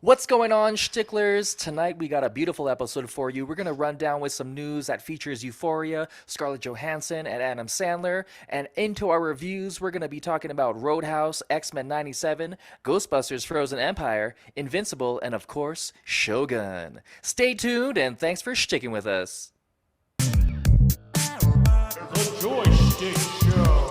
What's going on, Shticklers? Tonight we got a beautiful episode for you. We're going to run down with some news that features Euphoria, Scarlett Johansson, and Adam Sandler. And into our reviews, we're going to be talking about Roadhouse, X-Men 97, Ghostbusters Frozen Empire, Invincible, and of course, Shogun. Stay tuned, and thanks for sticking with us. The Joystick Show.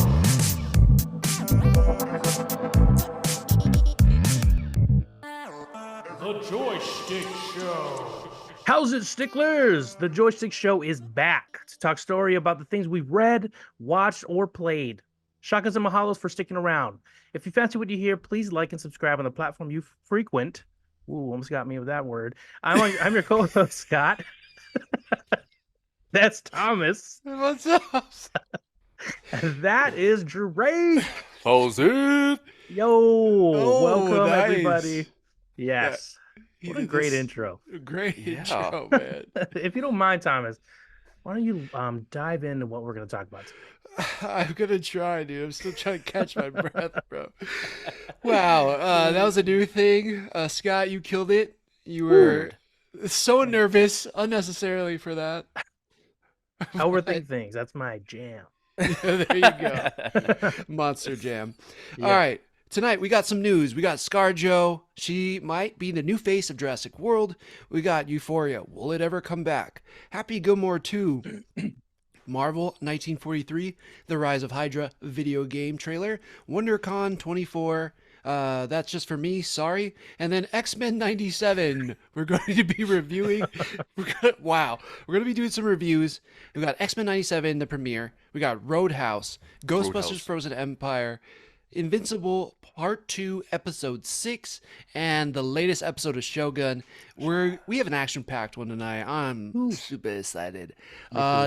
The Joystick Show. How's it, Sticklers? The Joystick Show is back to talk story about the things we've read, watched, or played. Shakas and mahalos for sticking around. If you fancy what you hear, please like and subscribe on the platform you frequent. Ooh, almost got me with that word. I'm your co-host, Scott. That's Thomas. What's up? That is Drake. How's it? Yo, welcome nice. everybody. Yes. He What a did great this intro. Great Yeah. intro, man. If you don't mind, Thomas, why don't you dive into what we're going to talk about today? I'm gonna try, dude. I'm still trying to catch my breath, bro. Wow, that was a new thing. Scott, you killed it. You were so nervous unnecessarily for that. I overthink things. That's my jam. There you go. Monster Jam. Yeah. All right. Tonight we got some news. We got ScarJo. She might be the new face of Jurassic World. We got Euphoria. Will it ever come back? Happy Gilmore 2. Marvel 1943. The Rise of Hydra video game trailer. WonderCon 24. That's just for me. Sorry. And then X-Men 97. We're going to be reviewing. Wow. We're going to be doing some reviews. We got X-Men 97, the premiere. We got Roadhouse. Ghostbusters Frozen Empire. Invincible Part 2, Episode 6, and the latest episode of Shogun. We have an action-packed one tonight. I'm super excited.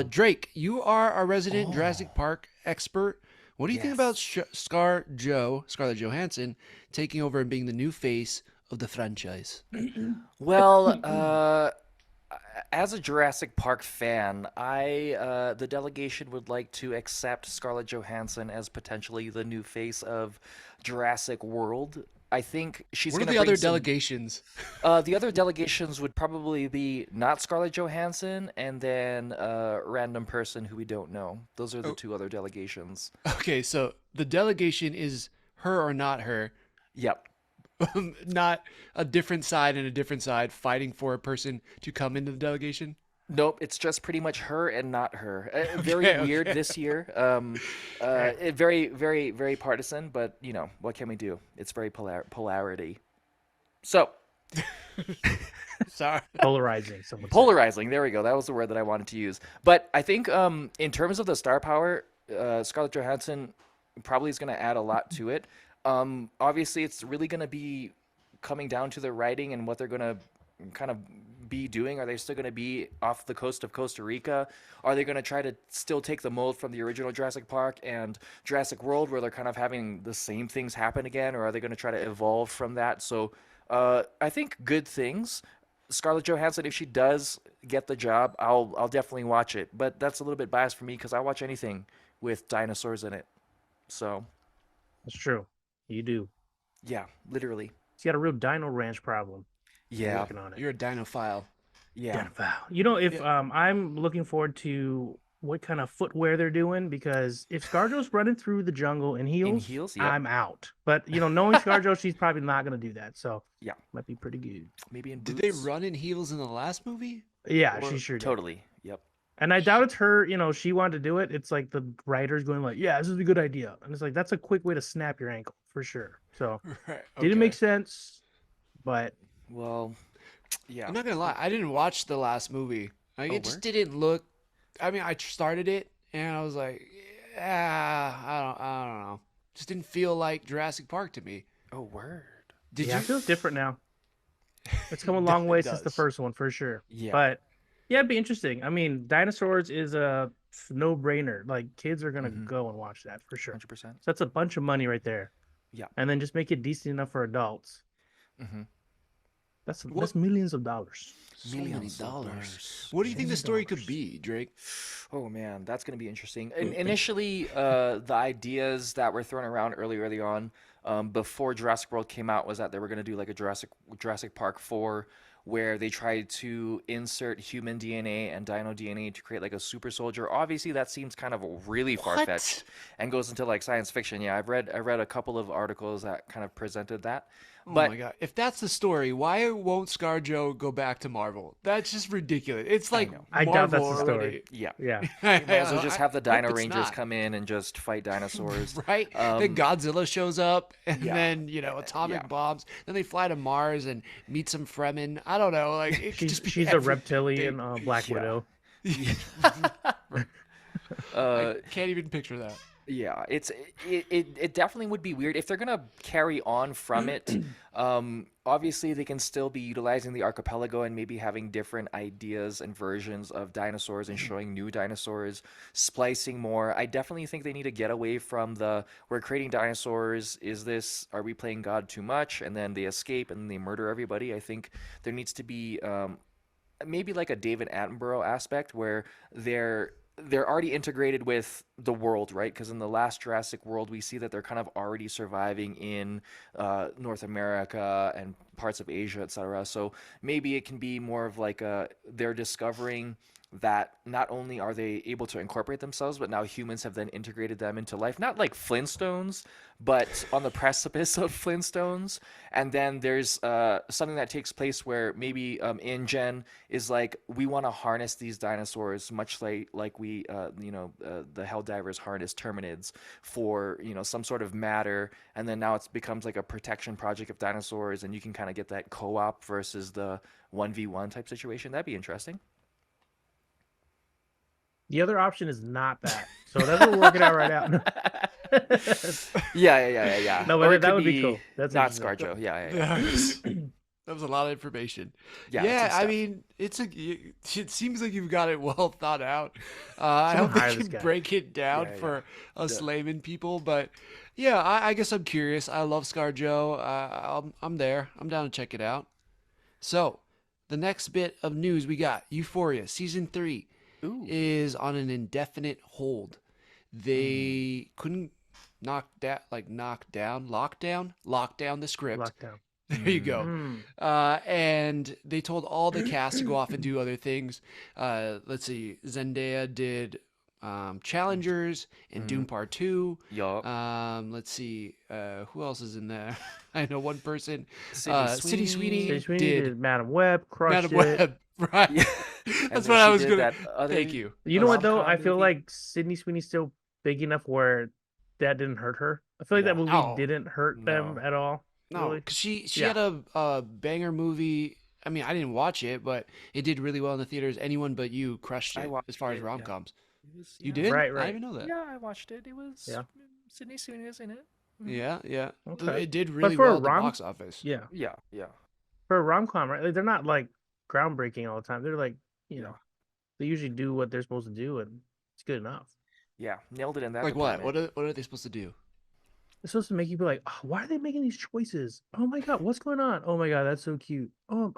Drake, you are our resident Jurassic Park expert. What do you think about Scarlett Johansson taking over and being the new face of the franchise? Well, as a Jurassic Park fan, the delegation would like to accept Scarlett Johansson as potentially the new face of Jurassic World. I think she's What are going the to other delegations? The other delegations would probably be not Scarlett Johansson and then a random person who we don't know. Those are the two other delegations. Okay, so the delegation is her or not her. Yep. Not a different side and a different side fighting for a person to come into the delegation. Nope, it's just pretty much her and not her. Very Okay, weird okay. this year. Very, very, very partisan, but you know, what can we do? It's very polarity. So, Sorry. Polarizing. Someone said. polarizing. There we go. That was the word that I wanted to use. But I think in terms of the star power, Scarlett Johansson probably is going to add a lot to it. Obviously, it's really going to be coming down to the writing and what they're going to kind of be doing. Are they still going to be off the coast of Costa Rica? Are they going to try to still take the mold from the original Jurassic Park and Jurassic World where they're kind of having the same things happen again? Or are they going to try to evolve from that? So I think good things. Scarlett Johansson, if she does get the job, I'll definitely watch it. But that's a little bit biased for me because I watch anything with dinosaurs in it. So, That's true. You do. yeah, literally. She's got a real Dino Ranch problem. Yeah, Working on it. You're a dinophile. yeah. You know, if I'm looking forward to what kind of footwear they're doing, because if ScarJo's running through the jungle in heels, heels, yep. I'm out. But you know, knowing ScarJo, she's probably not going to do that. So Yeah. might be pretty good. Maybe in Did boots. they run in heels in the last movie? Yeah, Or- she sure did. Totally. Yep. And I doubt it's her. You know, she wanted to do it. It's like the writers going like, "Yeah, this is a good idea," and it's like that's a quick way to snap your ankle for sure. So Right. didn't make sense, but Well, yeah. I'm not gonna lie. I didn't watch the last movie. Like, Oh, it just word? didn't look. I mean, I started it and I was like, yeah, I don't know. Just didn't feel like Jurassic Park to me. Oh, word. Did yeah, you? it feels different now. It's come a It long way does. since the first one for sure. Yeah. But yeah, it'd be interesting. I mean, dinosaurs is a no-brainer. Like kids are gonna Mhm. go and watch that for sure. 100%. So that's a bunch of money right there. Yeah. And then just make it decent enough for adults. Mm-hmm. That's millions of dollars. So many Millions of dollars. What do you think the Millions of story could dollars. be, Drake? Oh man, that's gonna be interesting. Initially, the ideas that were thrown around early on, before Jurassic World came out was that they were going to do like a Jurassic Park 4 where they tried to insert human DNA and dino DNA to create like a super soldier. Obviously, that seems kind of really far-fetched What? and goes into like science fiction. Yeah, I read a couple of articles that kind of presented that. Oh But my god! If that's the story, why won't ScarJo go back to Marvel? That's just ridiculous. It's like know. I doubt Marvel that's the story. already. yeah, Yeah. you might as well just have the I hope Dino it's Rangers not. come in and just fight dinosaurs. Right? Then Godzilla shows up, and yeah. then atomic yeah. bombs. Then they fly to Mars and meet some Fremen. I don't know. Like it could just be She's a reptilian Black Yeah. Widow. I can't even picture that. Yeah, it definitely would be weird if they're gonna carry on from it. Obviously, they can still be utilizing the archipelago and maybe having different ideas and versions of dinosaurs and showing new dinosaurs, splicing more. I definitely think they need to get away from the we're creating dinosaurs. Are we playing God too much? And then they escape and they murder everybody. I think there needs to be maybe like a David Attenborough aspect where they're already integrated with the world, right? Because in the last Jurassic World, we see that they're kind of already surviving in North America and parts of Asia, etc. So maybe it can be more of like they're discovering that not only are they able to incorporate themselves, but now humans have then integrated them into life. Not like Flintstones, but on the precipice of Flintstones. And then there's something that takes place where maybe InGen is like, we want to harness these dinosaurs, much like we, the Helldivers harness Terminids for, some sort of matter. And then now it becomes like a protection project of dinosaurs, and you can kind of get that co-op versus the 1v1 type situation. That'd be interesting. The other option is not that. So that's what we're working out right now. Yeah. No, Or but it that could would be cool. That's not interesting. ScarJo. Yeah. That was a lot of information. Yeah, Yeah, it's I stuff. mean, it seems like you've got it well thought out. I hope hire they this can guy. break it down Yeah. for us layman people. But yeah, I guess I'm curious. I love ScarJo. I'm there. I'm down to check it out. So, the next bit of news we got Euphoria season 3 Ooh. is on an indefinite hold. They couldn't lock down the script. Lockdown. There you go. Mm. And they told all the cast to go off and do other things. Let's see. Zendaya did Challengers and Doom Part 2. Yup. Let's see. Who else is in there? I know one person. Sydney Sydney Sweeney Stacey Sweeney did did Madam Web, crushed Madam it. Web. Right. Yeah. That's then what I she was did going to. that other Thank you. You know what though? rom-com I feel movie. like Sydney Sweeney's still big enough where that didn't hurt her. I feel like that movie No. didn't hurt them No. at all. No, really. because she Yeah. had a banger movie. I mean, I didn't watch it, but it did really well in the theaters. Anyone But You crushed I it watched as far as it, yeah. rom-coms. It was- You yeah. did? Right, I right. didn't even know that. Yeah, I watched it. It was Yeah. Sydney Sweeney was in it. Yeah. Okay. It did But really for a well at the rom- box office. Yeah. Yeah. For a rom-com, right? Like, they're not like groundbreaking all the time. They're like, Yeah. they usually do what they're supposed to do, and it's good enough. Yeah, nailed it in that Like what? department. What are they supposed to do? It's supposed to make you be like, oh, why are they making these choices? Oh my god, what's going on? Oh my god, that's so cute. Oh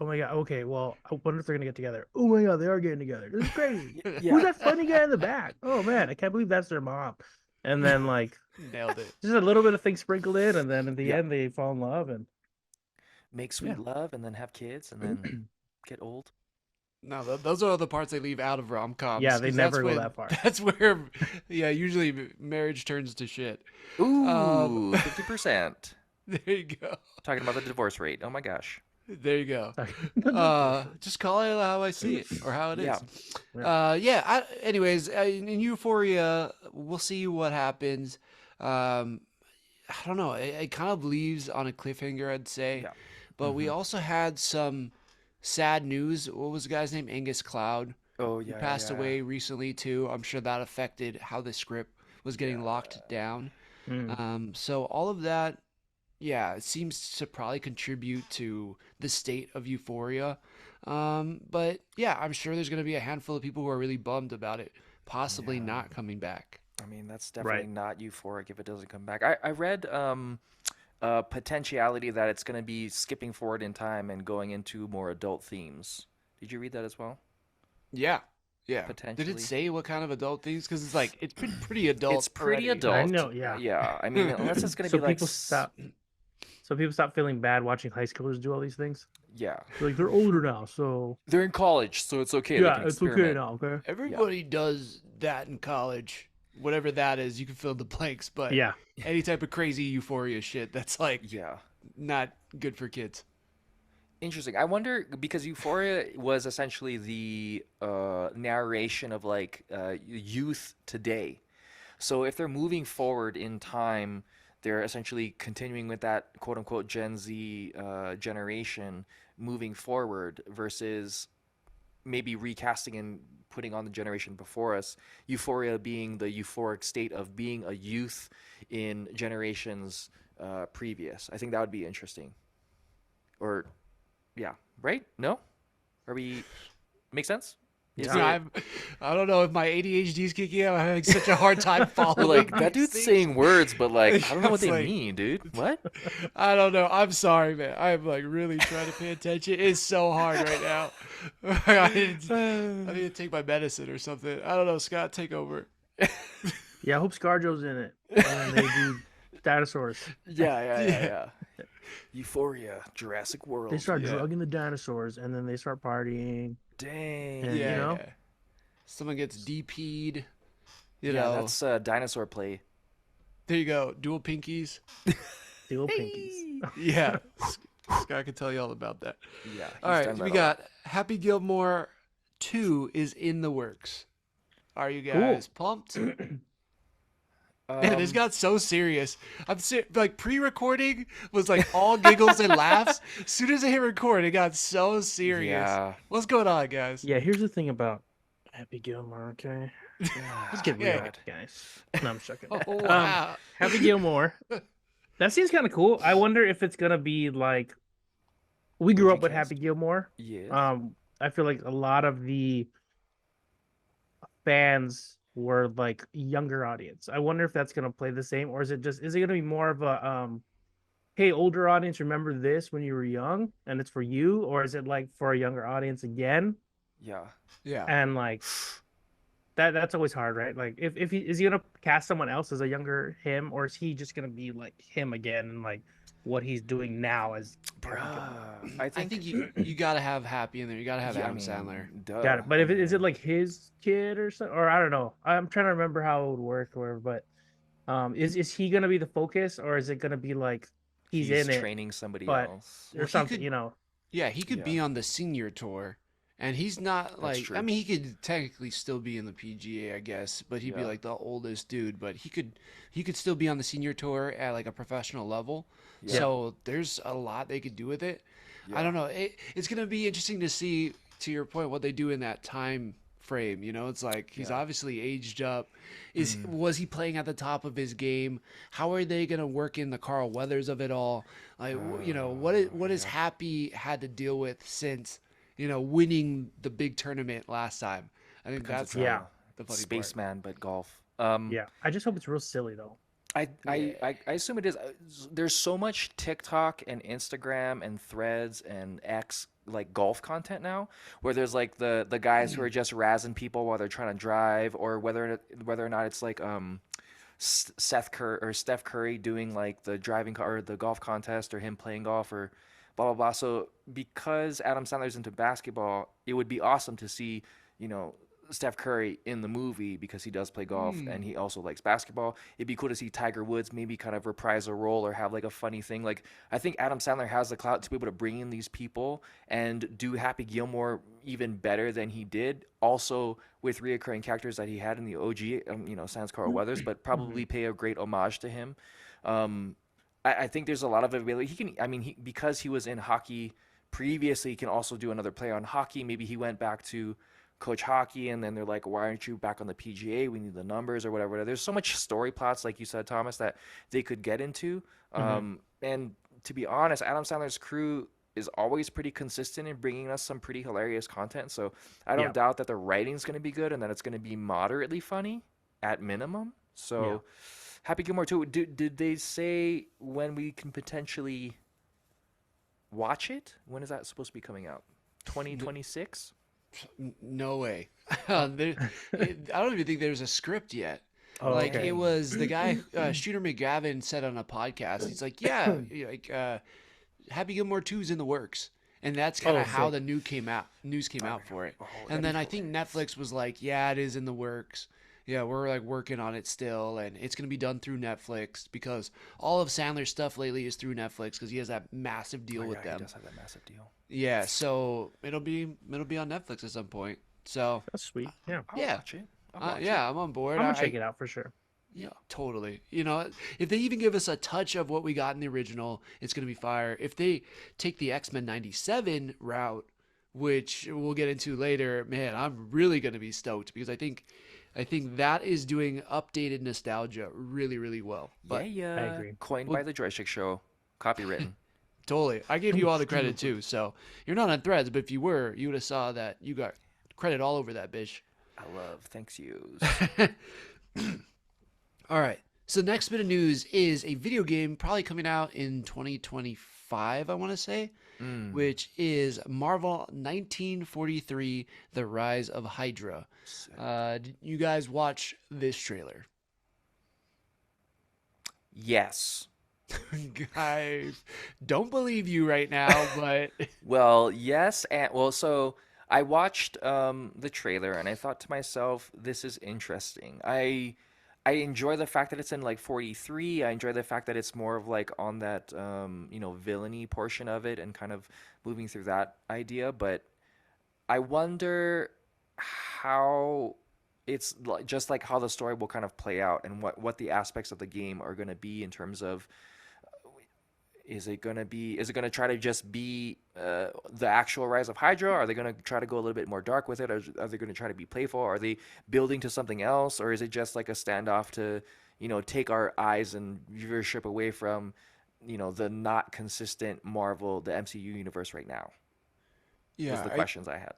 my god. Okay, well, I wonder if they're gonna get together. Oh my god, they are getting together. This is crazy. Yeah. Who's that funny guy in the back? Oh man, I can't believe that's their mom. And then like Nailed it. just a little bit of things sprinkled in, and then at the Yeah. end they fall in love, and Make sweet love and then have kids and then get old. No, those are the parts they leave out of rom-coms. Yeah, they 'cause never that's go when- that far. That's where, usually marriage turns to shit. Ooh, 50%. There you go. Talking about the divorce rate. Oh my gosh. There you go. Just call it how I see it or how it is. Yeah. Anyways, in Euphoria, we'll see what happens. I don't know. It kind of leaves on a cliffhanger, I'd say. Yeah. But we also had some sad news. What was the guy's name? Angus Cloud. Oh He yeah. passed yeah. away recently too. I'm sure that affected how the script was getting locked down. So all of that, it seems to probably contribute to the state of Euphoria. But yeah, I'm sure there's going to be a handful of people who are really bummed about it possibly not coming back. I mean, that's definitely not euphoric if it doesn't come back. I read potentiality that it's going to be skipping forward in time and going into more adult themes. Did you read that as well? Yeah. Yeah. Did potentially. it say what kind of adult things? Because it's like it's been pretty adult. It's pretty already. adult. I know, yeah. Yeah. I mean, unless it's gonna So be like, people stop. So people stop feeling bad watching high schoolers do all these things. yeah, They're like they're older now, so they're in college, so it's okay. They yeah, can it's okay experiment. now. Okay. Everybody does that in college. Whatever that is, you can fill in the blanks. But Yeah. any type of crazy euphoria shit, that's like Yeah. not good for kids. Interesting. I wonder because Euphoria was essentially the narration of like youth today. So if they're moving forward in time, they're essentially continuing with that quote unquote Gen Z generation moving forward versus maybe recasting and putting on the generation before us. Euphoria being the euphoric state of being a youth in generations previous. I think that would be interesting. Or yeah, right? No? Are we make sense? Is Yeah. it I don't know if my ADHD is kicking in. I'm having such a hard time following. like that these dude's things. saying words, but like I don't know what It's they like- mean, dude. What? I don't know. I'm sorry, man. I'm like really trying to pay attention. It's so hard right now. I need to take my medicine or something. I don't know. Scott, take over. Yeah, I hope ScarJo's in it. And then they do dinosaurs. Yeah. Euphoria, Jurassic World. They start Yeah. drugging the dinosaurs, and then they start partying. Dang. And, you know? Someone gets DP'd. You Yeah, know, that's dinosaur play. there you go. Dual pinkies. Dual pinkies. Yeah. Scott can tell you all about that. Yeah. All he's right, done we that a lot. got Happy Gilmore 2 is in the works. Are you guys pumped? Man, this got so serious. Like pre-recording was like all giggles and laughs. As soon as I hit record, it got so serious. Yeah. What's going on, guys? Yeah, here's the thing about Happy Gilmore, okay? Let's get real, Yeah. guys. No, I'm joking. Oh, wow. Happy Gilmore. That seems kind of cool. I wonder if it's gonna be like we grew up with Cast? Happy Gilmore. Yeah. I feel like a lot of the fans were like younger audience. I wonder if that's gonna play the same, or is it gonna be more of a hey, older audience, remember this when you were young and it's for you, or is it like for a younger audience again? Yeah. Yeah. And like that's always hard, right? Like if he is he gonna cast someone else as a younger him, or is he just gonna be like him again and like what he's doing now as Happy Gilmore? I I think, think you gotta have Happy in there. You gotta have yeah, I Adam mean, Sandler. Duh. Got it. But if is it like his kid or something, or I don't know. I'm trying to remember how it would work, or but is he gonna be the focus, or is it gonna be like he's in it training somebody but- else. or Well, he something? could- You know? Yeah, he could Yeah. be on the senior tour. And he's not like true. I mean he could technically still be in the PGA, I guess, but he'd be Yeah. like the oldest dude, but he could still be on the senior tour at like a professional level. Yeah. So there's a lot they could do with it. Yeah. I don't know. It's going to be interesting to see, to your point, what they do in that time frame. You know, it's like he's Yeah. obviously aged up. Was he playing at the top of his game? How are they going to work in the Carl Weathers of it all? Like, you know, what is Happy had to deal with since, you know, winning the big tournament last time? I think Becomes that's a Yeah. the funny part. Spaceman, but golf. Yeah. I just hope it's real silly though. I assume it is. There's so much TikTok and Instagram and Threads and X like golf content now, where there's like the guys who are just razzing people while they're trying to drive, or whether or not it's like Steph Curry doing like the or the golf contest, or him playing golf, or blah blah blah. So because Adam Sandler's into basketball, it would be awesome to see, you know, Steph Curry in the movie because he does play golf and he also likes basketball. It'd be cool to see Tiger Woods maybe kind of reprise a role or have like a funny thing. Like I think Adam Sandler has the clout to be able to bring in these people and do Happy Gilmore even better than he did. Also with reoccurring characters that he had in the OG, you know, sans Carl Weathers, but probably pay a great homage to him. I think there's a lot of availability. He can, I mean, because he was in hockey previously, he can also do another play on hockey. Maybe he went back to coach hockey and then they're like, why aren't you back on the PGA? We need the numbers or whatever. There's so much story plots, like you said, Thomas, that they could get into. And to be honest, Adam Sandler's crew is always pretty consistent in bringing us some pretty hilarious content. So I don't Yeah. doubt that the writing's going to be good and that it's going to be moderately funny at minimum. So Yeah. Happy Gilmore 2, did they say when we can potentially watch it? When is that supposed to be coming out? 2026? No way. I don't even think there's a script yet. Oh, Like okay. it was the guy Shooter McGavin said on a podcast. He's like, yeah, Happy Gilmore 2 is in the works. And that's kind Oh, of how sick. the news came out for it. Oh, And that'd then be I think Netflix was like, yeah, it is in the works. Yeah, we're like working on it still, and it's gonna be done through Netflix because all of Sandler's stuff lately is through Netflix because he has that massive deal Oh, with yeah, he them. does have that massive deal. Yeah, so it'll be on Netflix at some point. So That's sweet. Yeah. I'll yeah, watch it. I'll watch yeah, I'm on board. I'm gonna check it out for sure. Yeah, totally. You know, if they even give us a touch of what we got in the original, it's going to be fire. If they take the X-Men 97 route, which we'll get into later, man, I'm really going to be stoked because I think that is doing updated nostalgia really, really well. But yeah, I agree. coined Well- by the Joystick Show, copywritten. totally, I gave you all the credit too. So you're not on Threads, but if you were, you would have saw that you got credit all over that bitch. I love thanks yous. All right. So the next bit of news is a video game probably coming out in 2025, I want to say, which is Marvel 1943: The Rise of Hydra. Did you guys watch this trailer? Yes. I don't believe you right now, but Well, yes, and well, so I watched the trailer and I thought to myself, this is interesting. I enjoy the fact that it's in like 43. I enjoy the fact that it's more of like on that villainy portion of it and kind of moving through that idea, but I wonder how just like how the story will kind of play out and what the aspects of the game are going to be in terms of is it going to try to just be the actual rise of Hydra? Are they going to try to go a little bit more dark with it? Are they going to try to be playful? Are they building to something else? Or is it just like a standoff to, take our eyes and viewership away from, the not consistent Marvel, the MCU universe right now? Was the questions I had.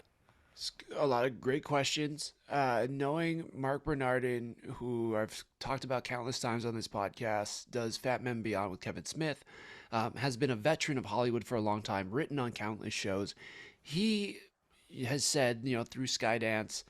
A lot of great questions. Knowing Mark Bernardin, who I've talked about countless times on this podcast, does Fat Men Beyond with Kevin Smith, has been a veteran of Hollywood for a long time, written on countless shows. He has said, through Skydance,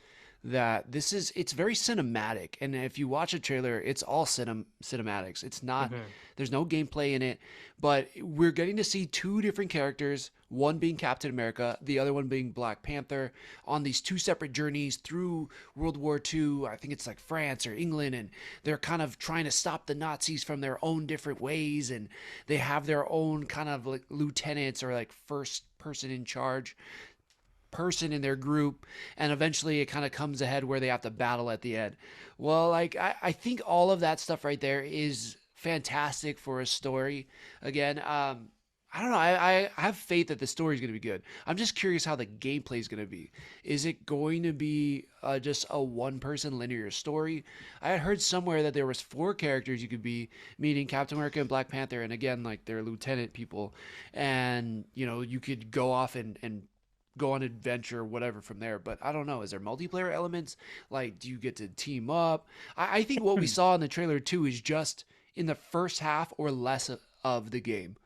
that it's very cinematic, and if you watch a trailer, it's all cinematics. It's not there's no gameplay in it, but we're getting to see two different characters, one being Captain America, the other one being Black Panther, on these two separate journeys through World War II. I think it's like France or England, and they're kind of trying to stop the Nazis from their own different ways, and they have their own kind of like lieutenants or like first person in charge person in their group, and eventually it kind of comes ahead where they have to battle at the end. Well, like I think all of that stuff right there is fantastic for a story. Again, I don't know. I have faith that the story is going to be good. I'm just curious how the gameplay is going to be. Is it going to be just a one-person linear story? I had heard somewhere that there was 4 characters you could be, meaning Captain America and Black Panther, and again, like they're lieutenant people, and you could go off and go on adventure, whatever from there. But I don't know. Is there multiplayer elements? Like, do you get to team up? I think what we saw in the trailer too is just in the first half or less of the game.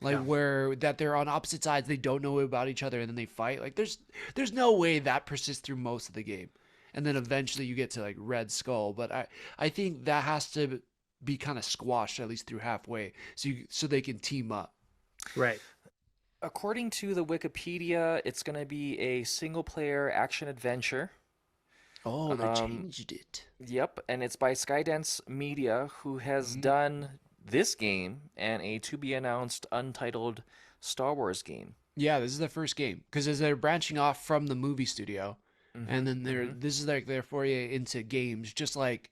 Like where that they're on opposite sides, they don't know about each other, and then they fight. Like there's no way that persists through most of the game, and then eventually you get to like Red Skull. But I think that has to be kind of squashed at least through halfway, so they can team up. Right. According to the Wikipedia, it's going to be a single-player action adventure. Oh, they changed it. Yep, and it's by Skydance Media, who has done this game and a to-be-announced untitled Star Wars game. Yeah, this is the first game because as they're branching off from the movie studio, and then this is like their foray into games, just like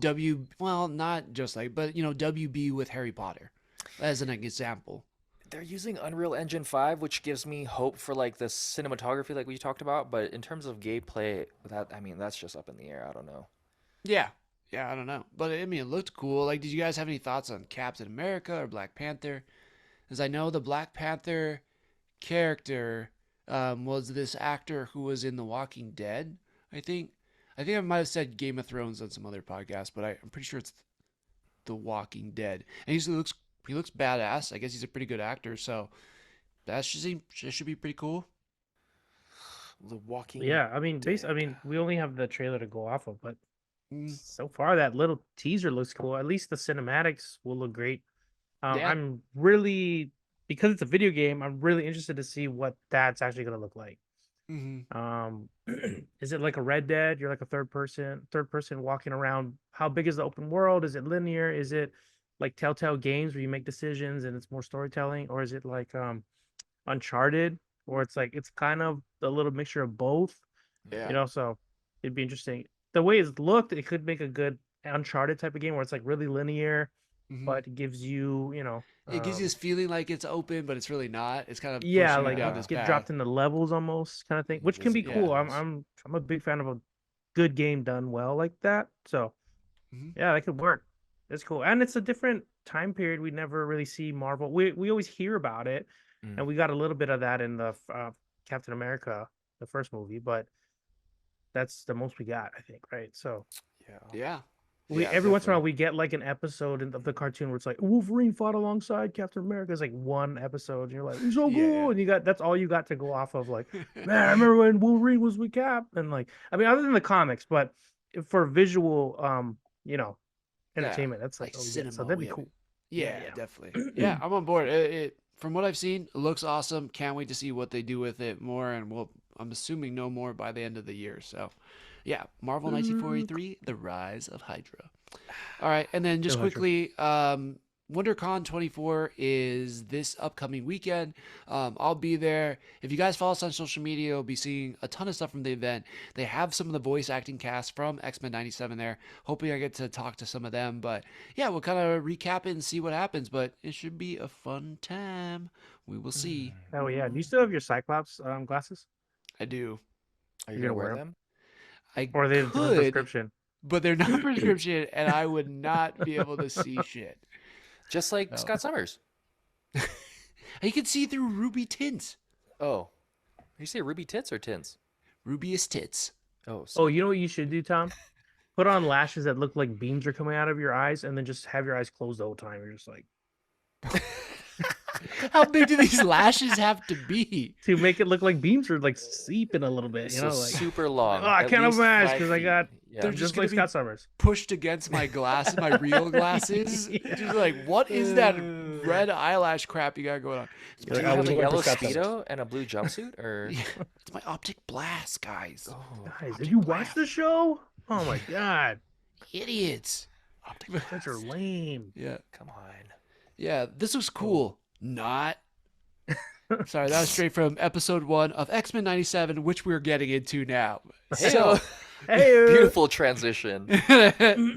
not just like, but WB with Harry Potter, as an example. They're using Unreal Engine 5, which gives me hope for like the cinematography like we talked about, but in terms of gameplay, that's just up in the air. I don't know. Yeah, I don't know, but I mean, it looked cool. Like, did you guys have any thoughts on Captain America or Black Panther? Because I know the Black Panther character was this actor who was in The Walking Dead. I think I might have said Game of Thrones on some other podcast, but I'm pretty sure it's The Walking Dead. And he looks badass. I guess he's a pretty good actor, so that should be pretty cool. The Walking. Yeah, I mean, Dead. we only have the trailer to go off of, but Mm, so far that little teaser looks cool. At least the cinematics will look great. yeah. I'm really, because it's a video game, I'm really interested to see what that's actually gonna look like. Hmm. Is it like a Red Dead? You're like a third person walking around. How big is the open world? Is it linear? Is it like Telltale games where you make decisions and it's more storytelling, or is it like Uncharted, or it's kind of a little mixture of both? Yeah. So it'd be interesting. The way it's looked, it could make a good Uncharted type of game where it's like really linear, Hmm. but it gives you, It gives you this feeling like it's open, but it's really not. It's kind of yeah, pushing you like down you this get path. dropped into levels almost kind of thing, which can be Invisible cool. I'm walls. I'm a big fan of a good game done well like that. So Hmm. yeah, that could work. It's cool, and it's a different time period. We never really see Marvel. We always hear about it, Mm. and we got a little bit of that in the Captain America, the first movie, but that's the most we got, I think, right? So Yeah. Yeah. we Yeah, every once in a while definitely. we get like an episode of the cartoon where it's like Wolverine fought alongside Captain America. It's like one episode, and you're like, "It's so Yeah, cool," and that's all you got to go off of. Like, man, I remember when Wolverine was with Cap, and like, I mean, other than the comics, but for visual, yeah. entertainment, that's like Like all we get. So cinema, that'd we be have it. cool. Yeah, Yeah, definitely. yeah. Yeah, I'm on board. It from what I've seen, it looks awesome. Can't wait to see what they do with it more, and I'm assuming no more by the end of the year. So, yeah, Marvel 1943: The Rise of Hydra. All right, and then just Still Hydra. quickly, WonderCon 24 is this upcoming weekend. I'll be there. If you guys follow us on social media, you'll be seeing a ton of stuff from the event. They have some of the voice acting cast from X-Men 97 there. Hoping I get to talk to some of them. But yeah, we'll kind of recap it and see what happens. But it should be a fun time. We will see. Oh yeah. Do you still have your Cyclops glasses? I do. Are you You're gonna gonna wear wear them, them? I or are they a different could, prescription? but they're not prescription, and I would not be able to see shit. Just like No. Scott Summers. You can see through ruby tints. Oh, you say ruby tits or tints? Rubious tits. Oh, Oh, you know what you should do, Tom? Put on lashes that look like beams are coming out of your eyes, and then just have your eyes closed the whole time. You're just like How big do these lashes have to be? to make it look like beams are like seeping a little bit. so Like super long. oh, I at can't least open my eyes 5 because I feet. got Yeah. They're just just like gonna be Scott Summers. pushed against my glasses, my real glasses. Yeah. Just like, what is that red eyelash crap you got going on? It's You're Do like, you I have was a looking for yellow Scott Summers. speedo and a blue jumpsuit, or? Yeah, it's my optic blast, guys. Oh, Guys, Optic did you watch blast. the show? Oh my god, Idiots. Optic you guys are blast. lame. Yeah, come on. yeah. This was cool. Not. Sorry, that was straight from episode 1 of X-Men 97, which we're getting into now. So, Hey, Beautiful transition.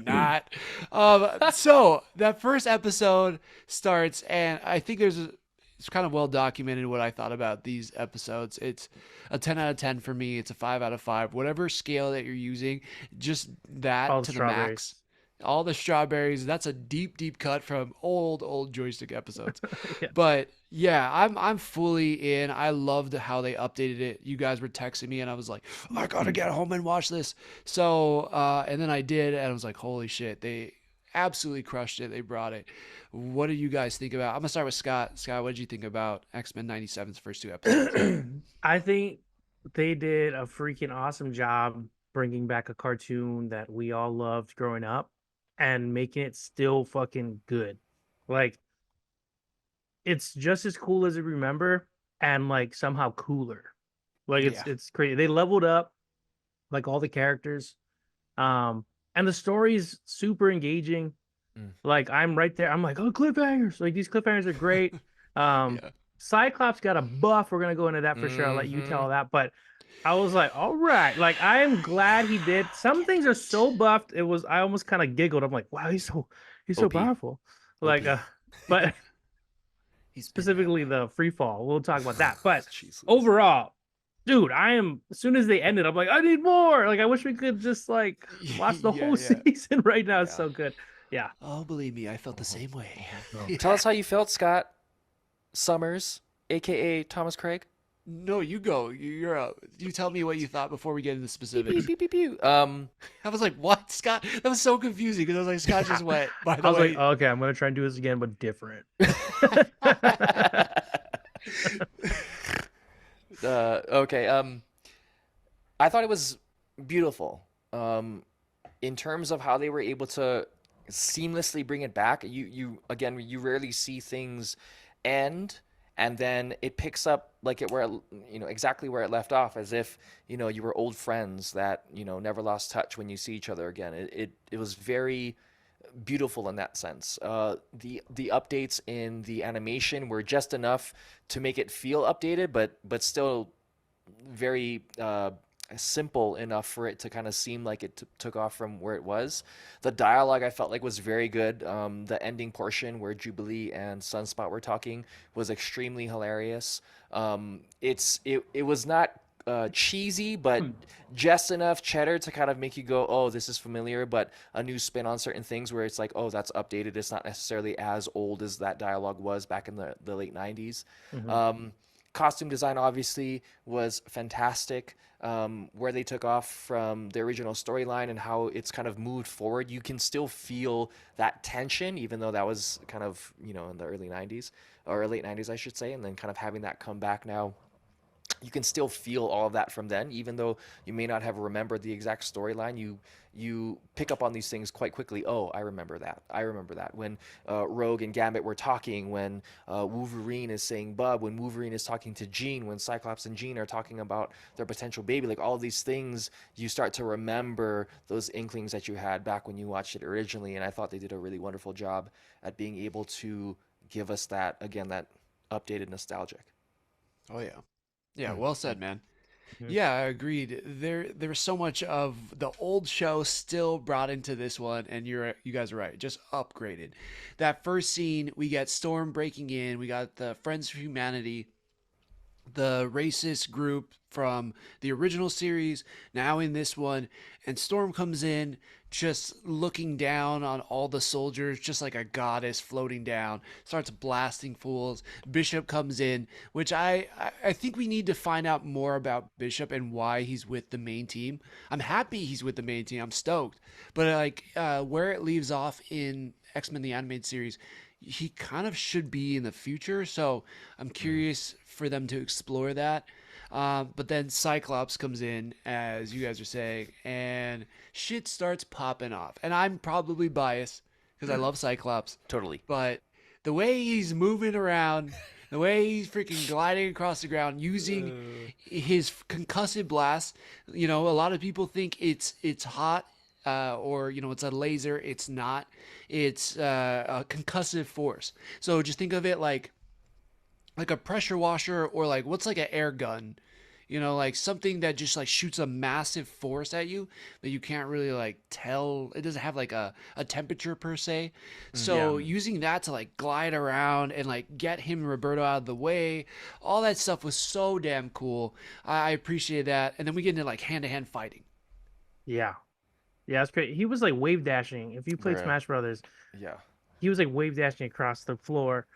not. So that first episode starts, and I think it's kind of well documented what I thought about these episodes. It's a 10 out of 10 for me. It's a 5 out of 5. Whatever scale that you're using, just that all the to the strawberries. max. All the strawberries. That's a deep, deep cut from old joystick episodes. Yeah. But yeah, I'm fully in. I loved how they updated it. You guys were texting me, and I was like, I gotta get home and watch this. So, and then I did, and I was like, holy shit, they absolutely crushed it. They brought it. What do you guys think about? I'm gonna start with Scott. Scott, what did you think about X-Men 97's first 2 episodes? I think they did a freaking awesome job bringing back a cartoon that we all loved growing up and making it still fucking good. Like it's just as cool as I remember and like somehow cooler. Like Yeah. it's crazy. They leveled up like all the characters. And the story's super engaging. Mm. Like I'm right there. I'm like, oh, cliffhangers. Like these cliffhangers are great. Yeah. Cyclops got a buff. We're gonna go into that for sure. I'll let you tell Mhm. that. But I was like, all right. Like I am glad he did. Some things are so buffed. I almost kind of giggled. I'm like, wow, he's so OP. powerful. Like but He's been specifically the free fall. We'll talk about that. But Jesus. overall, dude, as soon as they ended, I'm like, I need more. Like I wish we could just like watch the Yeah, whole yeah. season right now. It's Yeah. so good. Yeah. Oh, believe me, I felt the same way. Tell us how you felt, Scott Summers, aka Thomas Craig. No, you go. You tell me what you thought before we get into specifics. Pew, pew, pew. I was like, what, Scott? That was so confusing because I was like, Scott just went. By the I was way, like, okay, I'm gonna try and do this again, but different. Okay. I thought it was beautiful. In terms of how they were able to seamlessly bring it back, you again, you rarely see things end and then it picks up like it where exactly where it left off, as if you were old friends that never lost touch when you see each other again. It was very beautiful in that sense. The updates in the animation were just enough to make it feel updated, but still very simple enough for it to kind of seem like it took off from where it was. The dialogue I felt like was very good. The ending portion where Jubilee and Sunspot were talking was extremely hilarious. It was not cheesy, but just enough cheddar to kind of make you go, "Oh, this is familiar," but a new spin on certain things where it's like, "Oh, that's updated. It's not necessarily as old as that dialogue was back in the late 90s." Costume design obviously was fantastic. Where they took off from the original storyline and how it's kind of moved forward, you can still feel that tension, even though that was kind of in the early 90s or late 90s, I should say, and then kind of having that come back now, you can still feel all of that from then, even though you may not have remembered the exact storyline. You pick up on these things quite quickly. Oh, I remember that. I remember that. When Rogue and Gambit were talking, when Wolverine is saying Bub, when Wolverine is talking to Jean, when Cyclops and Jean are talking about their potential baby, like all of these things, you start to remember those inklings that you had back when you watched it originally. And I thought they did a really wonderful job at being able to give us that, again, that updated nostalgic. Oh yeah. Yeah, well said, man. Mhm. Yeah, I agreed. There's so much of the old show still brought into this one, and you guys are right, just upgraded. That first scene, we get Storm breaking in, we got the Friends for Humanity, the racist group from the original series, now in this one, and Storm comes in just looking down on all the soldiers, just like a goddess floating down, starts blasting fools. Bishop comes in, which I think we need to find out more about Bishop and why he's with the main team. I'm happy he's with the main team. I'm stoked. But like where it leaves off in X-Men the Animated Series, he kind of should be in the future. So I'm curious for them to explore that. But then Cyclops comes in, as you guys are saying, and shit starts popping off. And I'm probably biased because I love Cyclops, Totally. but the way he's moving around, the way he's freaking gliding across the ground using his concussive blast, a lot of people think it's hot. Or it's a laser. It's not. It's a concussive force. So just think of it like a pressure washer, or like what's like an air gun, like something that just like shoots a massive force at you that you can't really like tell. It doesn't have like a temperature per se. So using that to like glide around and like get him and Roberto out of the way, all that stuff was so damn cool. I appreciate that. And then we get into like hand-to-hand fighting. Yeah. Yeah, it's great. He was like wave dashing. If you played Right. Smash Brothers, Yeah. he was like wave dashing across the floor.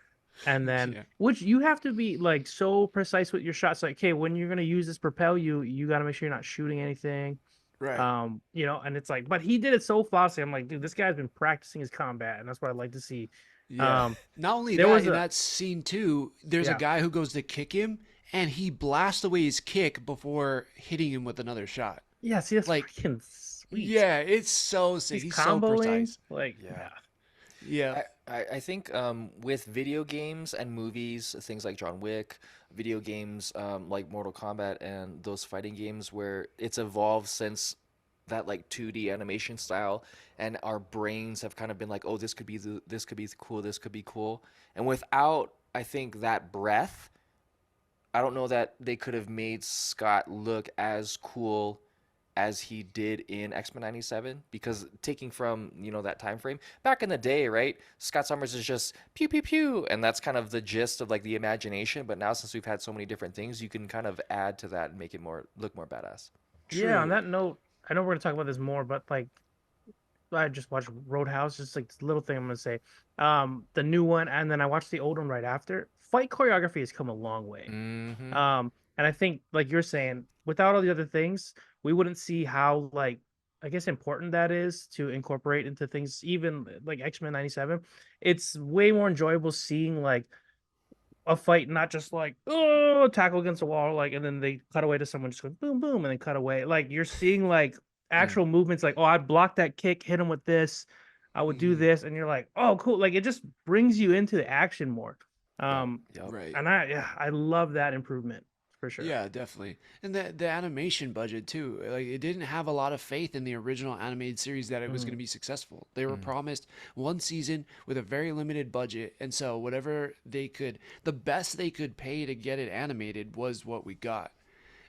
And then, Yeah. which you have to be like so precise with your shots. Like, okay, when you're gonna use this propel, you got to make sure you're not shooting anything. Right. And it's like, but he did it so flawlessly. I'm like, dude, this guy's been practicing his combat, and that's what I'd like to see. Yeah. Um, Not only there that, was in a that scene too, there's a yeah, guy who goes to kick him, and he blasts away his kick before hitting him with another shot. yeah. See, that's Like, freaking sweet. yeah, it's so sick. He's He's so comboing. precise. Like, Yeah. Yeah. I think with video games and movies, things like John Wick, video games like Mortal Kombat and those fighting games where it's evolved since that like 2D animation style, and our brains have kind of been like, oh, this could be cool, this could be cool. And without, I think, that breath, I don't know that they could have made Scott look as cool as he did in X-Men 97, because taking from, that time frame back in the day, right? Scott Summers is just pew pew pew, and that's kind of the gist of like the imagination, but now since we've had so many different things, you can kind of add to that and make it look more badass. yeah. On True. that note, I know we're gonna talk about this more, but like, I just watched Roadhouse. Just like this little thing I'm gonna say, the new one, and then I watched the old one right after. Fight choreography has come a long way. Mhm. And I think, like you're saying, without all the other things, we wouldn't see how, like, I guess, important that is to incorporate into things, even like X-Men 97. It's way more enjoyable seeing like a fight, not just like oh tackle against the wall, like, and then they cut away to someone just going boom boom and then cut away. Like you're seeing like actual movements, like oh I blocked that kick, hit him with this, I would do this, and you're like oh cool. Like it just brings you into the action more. Yep. Right. And I love that improvement for sure. Yeah, definitely. And the animation budget too. Like it didn't have a lot of faith in the original animated series that it was going to be successful. They were promised one season with a very limited budget, and so whatever they could, the best they could pay to get it animated was what we got.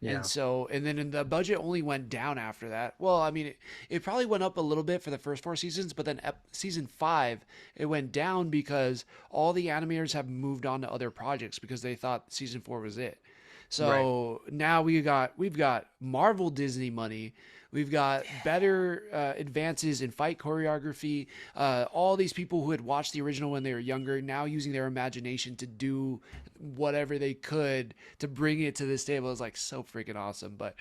Yeah. And so, and then the budget only went down after that. Well, I mean, it probably went up a little bit for the first 4 seasons, but then season 5, it went down because all the animators have moved on to other projects because they thought season 4 was it. So now we've got Marvel Disney money. We've got better advances in fight choreography. All these people who had watched the original when they were younger now using their imagination to do whatever they could to bring it to this table is like so freaking awesome. But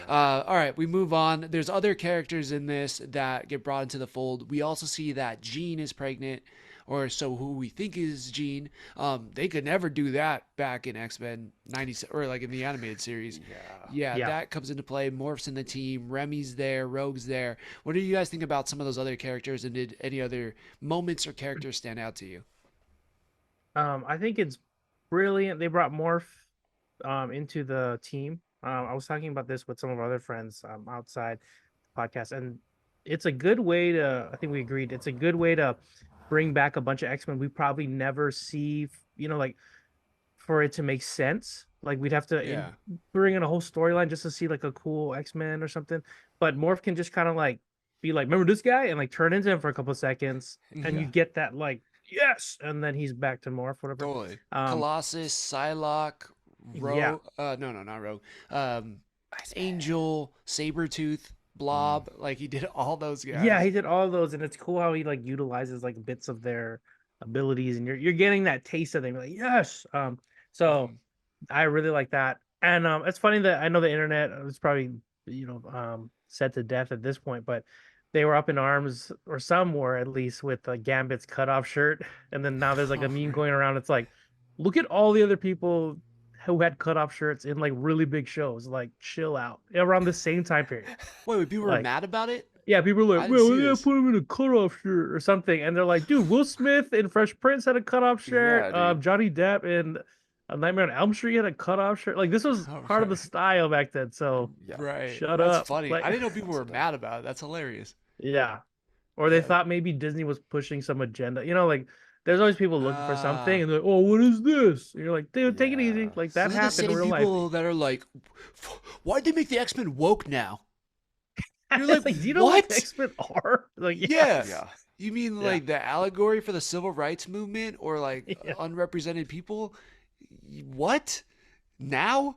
all right, we move on. There's other characters in this that get brought into the fold. We also see that Jean is pregnant. Or so who we think is Jean. They could never do that back in X-Men 90 or like in the animated series. Yeah, that comes into play. Morph's in the team. Remy's there. Rogue's there. What do you guys think about some of those other characters? And did any other moments or characters stand out to you? I think it's brilliant. They brought Morph into the team. I was talking about this with some of our other friends outside the podcast, and it's a good way to. I think we agreed. It's a good way to bring back a bunch of X-Men we probably never see. You know, like for it to make sense. Like we'd have to bring in a whole storyline just to see like a cool X-Men or something. But Morph can just kind of like be like, remember this guy, and like turn into him for a couple of seconds, and you get that like yes, and then he's back to Morph, whatever. Totally. Colossus, Psylocke, Rogue. No, not Rogue. Angel, Sabretooth, Blob. Like he did all those guys. Yeah, he did all those, and it's cool how he like utilizes like bits of their abilities, and you're getting that taste of them. You're like yes. So I really like that, and it's funny that I know the internet was probably set to death at this point, but they were up in arms, or some were at least, with Gambit's cutoff shirt, and then now there's like a meme going around. It's like, look at all the other people who had cutoff shirts in like really big shows. Like, chill out. Around the same time period. Wait, people were mad about it? Yeah, people were like, well, we gotta put him in a cutoff shirt or something, and they're like, dude, Will Smith in Fresh Prince had a cutoff shirt. Johnny Depp in A Nightmare on Elm Street had a cutoff shirt. Like this was part of the style back then. So shut up. That's funny. Like, I didn't know people were mad about it. That's hilarious. Yeah. Or they thought maybe Disney was pushing some agenda. You know, like there's always people looking for something, and they're like, oh, what is this? And you're like, dude, take it easy. Like that happened in real life. People that are like, why'd they make the X-Men woke now? You're like, do you know what X-Men are? Like, yeah. You mean like the allegory for the civil rights movement, or like unrepresented people? What? Now?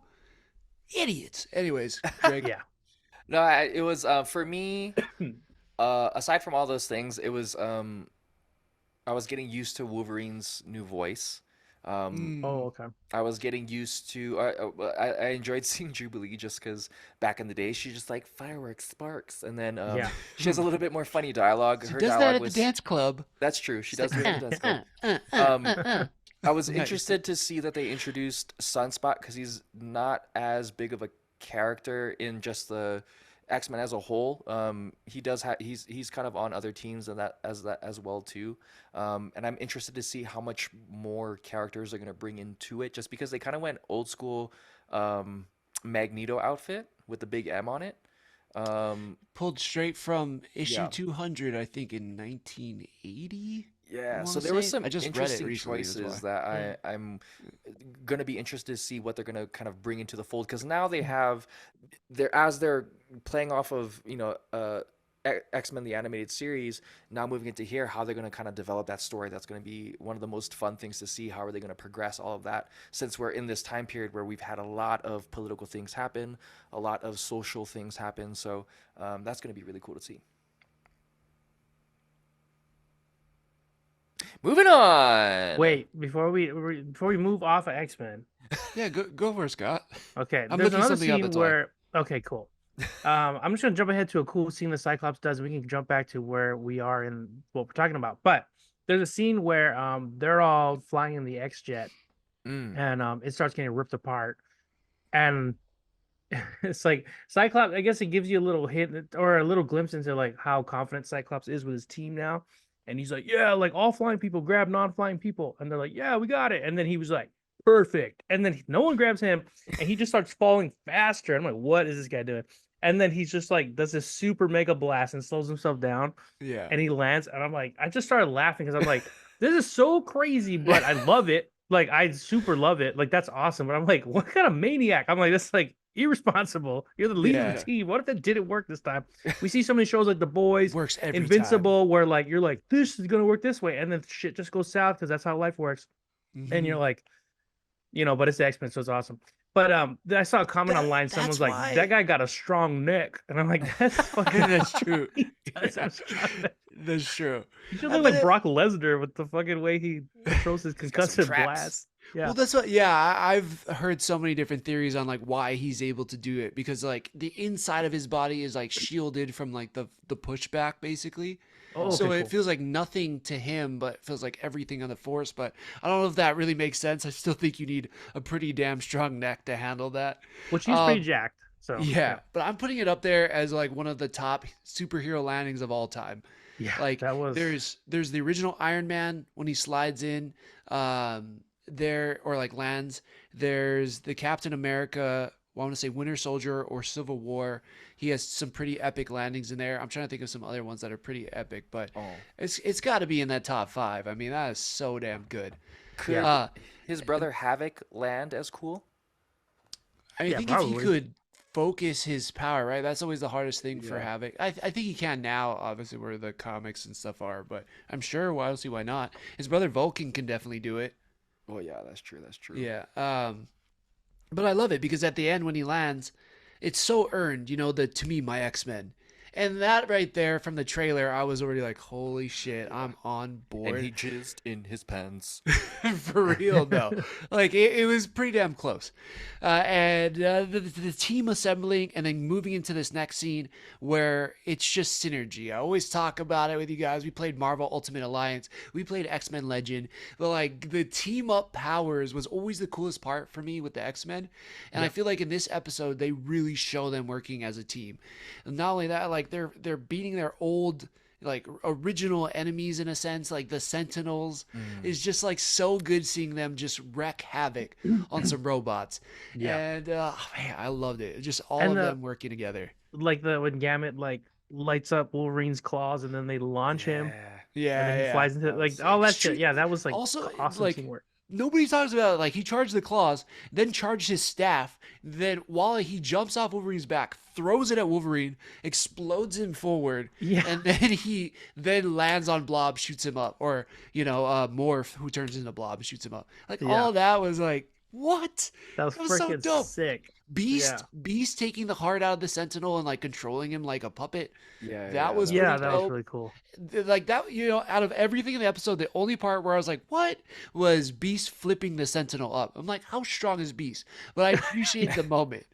Idiots. Anyways, Greg. No, it was for me. Aside from all those things, it was I was getting used to Wolverine's new voice. Oh, okay. I was getting used to. I enjoyed seeing Jubilee just because back in the day she's just like fireworks, sparks, and then she has a little bit more funny dialogue. Her dialogue was, the dance club. That's true. She does do it at the dance club. I was interested to see that they introduced Sunspot because he's not as big of a character in just the X-Men as a whole. He does have he's kind of on other teams and that as well too. And I'm interested to see how much more characters are going to bring into it, just because they kind of went old school Magneto outfit with the big M on it. Pulled straight from issue 200, I think, in 1980. Yeah, so there was some interesting choices that I'm going to be interested to see what they're going to kind of bring into the fold, because now they have, they're playing off of, X-Men the animated series, now moving into here, how they're going to kind of develop that story. That's going to be one of the most fun things to see. How are they going to progress all of that, since we're in this time period where we've had a lot of political things happen, a lot of social things happen. So that's going to be really cool to see. Moving on. Wait, before we move off of X-Men. Yeah, go for it, Scott. Okay, there's another scene where. Okay, cool. I'm just gonna jump ahead to a cool scene that Cyclops does, and we can jump back to where we are in what we're talking about. But there's a scene where they're all flying in the X-Jet, Mm. and it starts getting ripped apart, and it's like Cyclops. I guess it gives you a little hint or a little glimpse into like how confident Cyclops is with his team now. And he's like, yeah, like all flying people grab non-flying people, and they're like, yeah, we got it. And then he was like, perfect. And then no one grabs him, and he just starts falling faster. I'm like, what is this guy doing? And then he's just like does this super mega blast and slows himself down, Yeah. and he lands. And I'm like, I just started laughing because I'm like, this is so crazy, but I love it. Like I super love it. Like that's awesome. But I'm like, what kind of maniac? I'm like, that's like irresponsible. You're the leader of Yeah. the team. What if that didn't work this time? We see so many shows like The Boys, Works every Invincible, where like you're like, this is gonna work this way, and then shit just goes south because that's how life works. time. And you're like, but it's the X-Men, so it's awesome. But I saw a comment online. Someone's like, why- that guy got a strong neck, and I'm like, that's fucking That's true. He does have a strong neck. That's true. He should I look like bet- Brock Lesnar with the fucking way he controls his He's got some concussive traps. blast. Yeah. Well, that's what. Yeah, I've heard so many different theories on like why he's able to do it, because like the inside of his body is like shielded from like the pushback basically. Oh, So okay, it cool. feels like nothing to him, but it feels like everything on the Force. But I don't know if that really makes sense. I still think you need a pretty damn strong neck to handle that. Which he's pretty um, jacked. So Yeah, but I'm putting it up there as like one of the top superhero landings of all time. yeah, Like that was there's the original Iron Man when he slides in there or like lands. There's the Captain America, well, I want to say Winter Soldier or Civil War. He has some pretty epic landings in there. I'm trying to think of some other ones that are pretty epic, but Oh. it's got to be in that top 5. I mean, that is so damn good. Could his brother Havoc land as cool? I Yeah, think if he probably. could focus his power, right? That's always the hardest thing for Yeah. Havoc. I think he can now, obviously, where the comics and stuff are, but I'm sure, well, I don't see why not. His brother Vulcan can definitely do it. Well, yeah, that's true. That's true. Yeah. But I love it because at the end when he lands, it's so earned, to me, my X-Men. And that right there from the trailer, I was already like, holy shit, I'm on board. And he jizzed in his pants. For real though, like it was pretty damn close. And the team assembling and then moving into this next scene where it's just synergy. I always talk about it with you guys. We played Marvel Ultimate Alliance, we played X-Men Legend, but like the team up powers was always the coolest part for me with the X-Men. And I feel like in this episode they really show them working as a team. And not only that, like they're beating their old like original enemies in a sense, like the Sentinels is just like so good seeing them just wreak havoc on some robots. Yeah. And man, I loved it. Just all And of the- them working together. like when Gambit like lights up Wolverine's claws and then they launch him Yeah, and then he yeah. flies into That like was all that sick. shit. Yeah, that was like Also, awesome like, teamwork. Nobody talks about like he charged the claws, then charged his staff, then while he jumps off Wolverine's back, throws it at Wolverine, explodes him forward, Yeah. and then he then lands on Blob, shoots him up, or Morph, who turns into Blob, shoots him up. Like Yeah. all that was like, what? That was that was so freaking dope. sick. Beast taking the heart out of the Sentinel and like controlling him like a puppet. Yeah, That was Yeah, pretty that was dope. really cool. Like that, out of everything in the episode, the only part where I was like, what, was Beast flipping the Sentinel up. I'm like, how strong is Beast? But I appreciate the moment.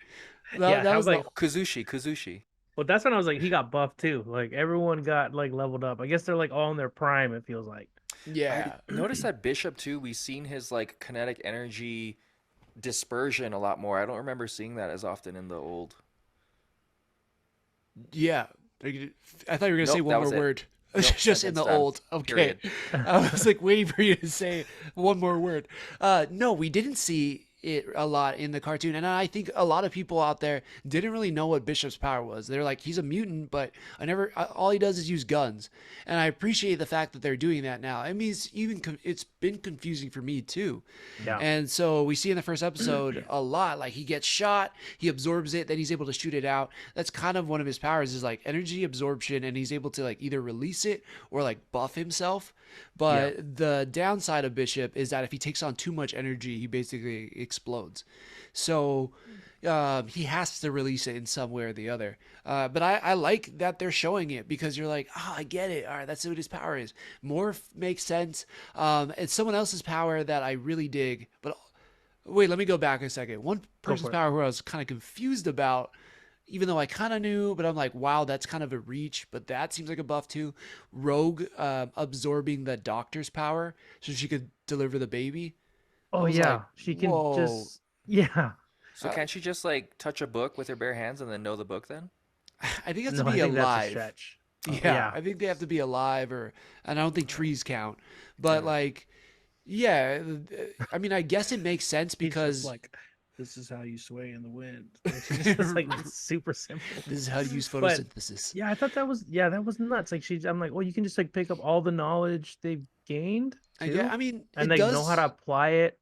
Yeah, I was like, Kuzushi. well, that's when I was like, he got buffed too. Like everyone got like leveled up. I guess they're like all in their prime. It feels like. yeah. I noticed that Bishop too. We've seen his like kinetic energy dispersion a lot more. I don't remember seeing that as often in the old. Yeah. I thought you were going to say Nope, one that more was it. word. Nope, Just in the sentence done. old. Okay. Period. I was like waiting for you to say one more word. No, we didn't see it a lot in the cartoon, and I think a lot of people out there didn't really know what Bishop's power was. They're like, he's a mutant, but all he does is use guns, and I appreciate the fact that they're doing that now. I mean, it's been confusing for me too. Yeah. And so we see in the first episode a lot, like he gets shot, he absorbs it, then he's able to shoot it out. That's kind of one of his powers, is like energy absorption, and he's able to like either release it or like buff himself. But the downside of Bishop is that if he takes on too much energy, he basically explodes. So he has to release it in some way or the other. But I like that they're showing it, because you're like, oh, I get it. All right, that's what his power is. Morph makes sense. It's someone else's power that I really dig. But wait, let me go back a second. One person's it. power who I was kind of confused about, even though I kind of knew, but I'm like, wow, that's kind of a reach, but that seems like a buff too. Rogue absorbing the doctor's power so she could deliver the baby. Oh was yeah, like, she can whoa. just yeah. So Uh, can't she just like touch a book with her bare hands and then know the book then? I think it has to No, I be think that's a alive. stretch. Oh, Yeah, Yeah, I think they have to be alive, or and I don't think trees count. But yeah. like, yeah, I mean, I guess it makes sense he's just because like, this is how you sway in the wind. It's like this super simple. is how to use But photosynthesis. yeah, I thought that was nuts. Like I'm like, well, you can just like pick up all the knowledge they've gained I too, mean, and it like know how to does. apply it.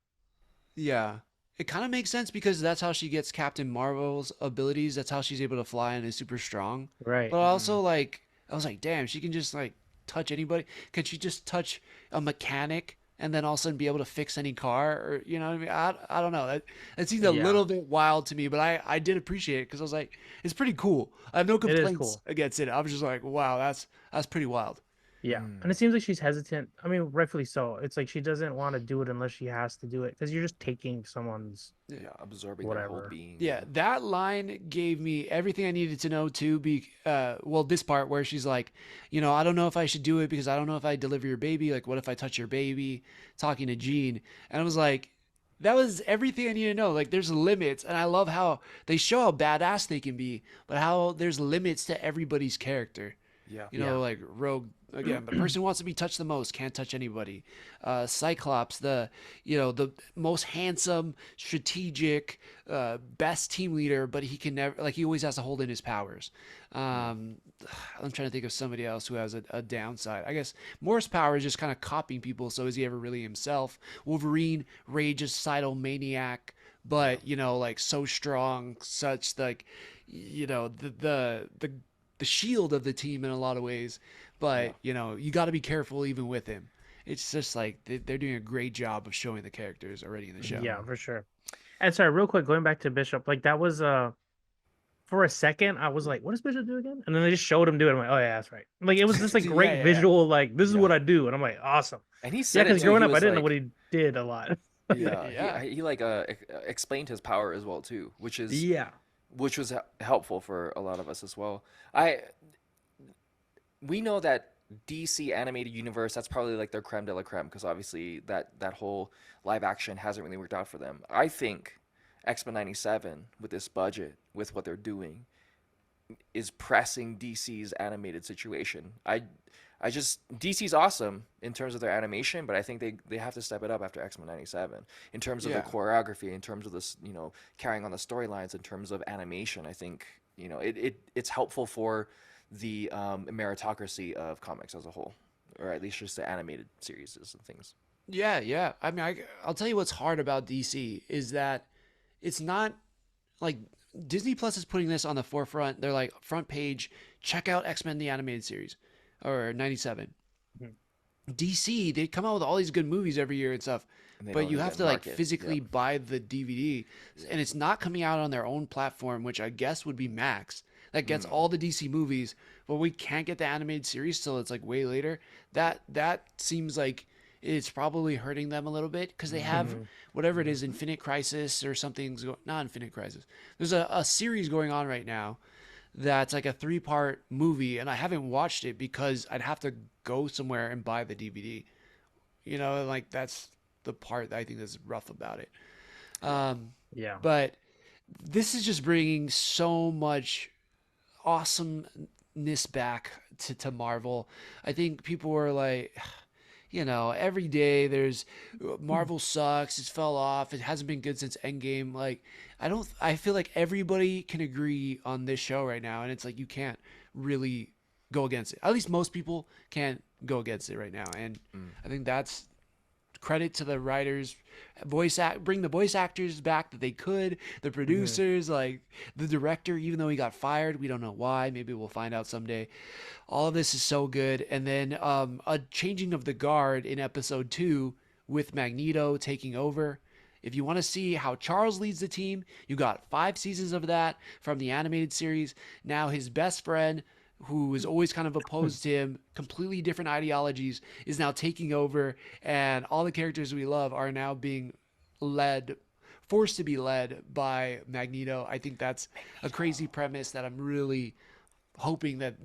Yeah, it kind of makes sense because that's how she gets Captain Marvel's abilities. That's how she's able to fly and is super strong. Right. But also, like, I was like, damn, she can just like touch anybody. Can she just touch a mechanic and then all of a sudden be able to fix any car? Or you know what I mean? I don't know. That seems a Yeah, little bit wild to me, but I did appreciate it because I was like, it's pretty cool. I have no it is complaints cool. against it. I was just like, wow, that's pretty wild. Yeah, and it seems like she's hesitant. I mean, rightfully so. It's like she doesn't want to do it unless she has to do it because you're just taking someone's Yeah, absorbing their whole whatever. being. Yeah, that line gave me everything I needed to know too. Well, this part where she's like, you know, I don't know if I should do it because I don't know if I deliver your baby. Like, what if I touch your baby? Talking to Jean, and I was like, that was everything I needed to know. Like, there's limits, and I love how they show how badass they can be, but how there's limits to everybody's character. Yeah. You know, like Rogue again, the person who wants to be touched the most can't touch anybody. Cyclops, the most handsome, strategic, best team leader, but he can never he always has to hold in his powers. I'm trying to think of somebody else who has a downside. I guess Morse power is just kind of copying people. So is he ever really himself? Wolverine, ragecidal maniac, but like so strong, such like the shield of the team in a lot of ways. But you got to be careful even with him. It's just like they're doing a great job of showing the characters already in the show. Yeah, for sure. And sorry, real quick, going back to Bishop, like that was for a second, I was like, what does Bishop do again? And then they just showed him do it. I'm like, oh yeah, that's right. Like it was just like Yeah, great yeah, yeah. visual, like this is Yeah. what I do. And I'm like, awesome. And he Yeah, said it because too. growing He up, I was didn't know like, what he did a lot. yeah, Yeah. he explained his power as well too, which Yeah. was helpful for a lot of us as well. We know that DC animated universe, that's probably like their creme de la creme because obviously that whole live action hasn't really worked out for them. I think X-Men 97 with this budget, with what they're doing, is pressing DC's animated situation. I just DC's awesome in terms of their animation, but I think they have to step it up after X-Men 97 in terms of Yeah. the choreography, in terms of this, carrying on the storylines, in terms of animation. I think, it's helpful for the meritocracy of comics as a whole, or at least just the animated series and things. Yeah, yeah. I mean, I'll tell you what's hard about DC is that it's not like Disney Plus is putting this on the forefront. They're like front page, check out X-Men the animated series or 97. Mhm. DC, they come out with all these good movies every year and stuff, And they but don't you even have to like market. physically Yep. buy the DVD, and it's not coming out on their own platform, which I guess would be Max. That gets all the DC movies, but we can't get the animated series till it's like way later. That seems like it's probably hurting them a little bit because they have whatever it is, Infinite Crisis or something's not Infinite Crisis. There's a series going on right now that's like a 3-part movie, and I haven't watched it because I'd have to go somewhere and buy the DVD. Like that's the part that I think that's rough about it. Yeah. But this is just bringing so much awesomeness back to Marvel. I think people were like, every day there's Marvel sucks, it's fell off, it hasn't been good since Endgame. Like, I feel like everybody can agree on this show right now, and it's like you can't really go against it. At least most people can't go against it right now, and I think that's credit to the writers, bring the voice actors back that they could, the producers, like the director, even though he got fired, we don't know why, maybe we'll find out someday. All of this is so good. And then a changing of the guard in episode 2 with Magneto taking over. If you want to see how Charles leads the team, you got 5 seasons of that from the animated series. Now his best friend, who was always kind of opposed to him, completely different ideologies, is now taking over, and all the characters we love are now being forced to be led by Magneto. I think that's a crazy premise that I'm really hoping that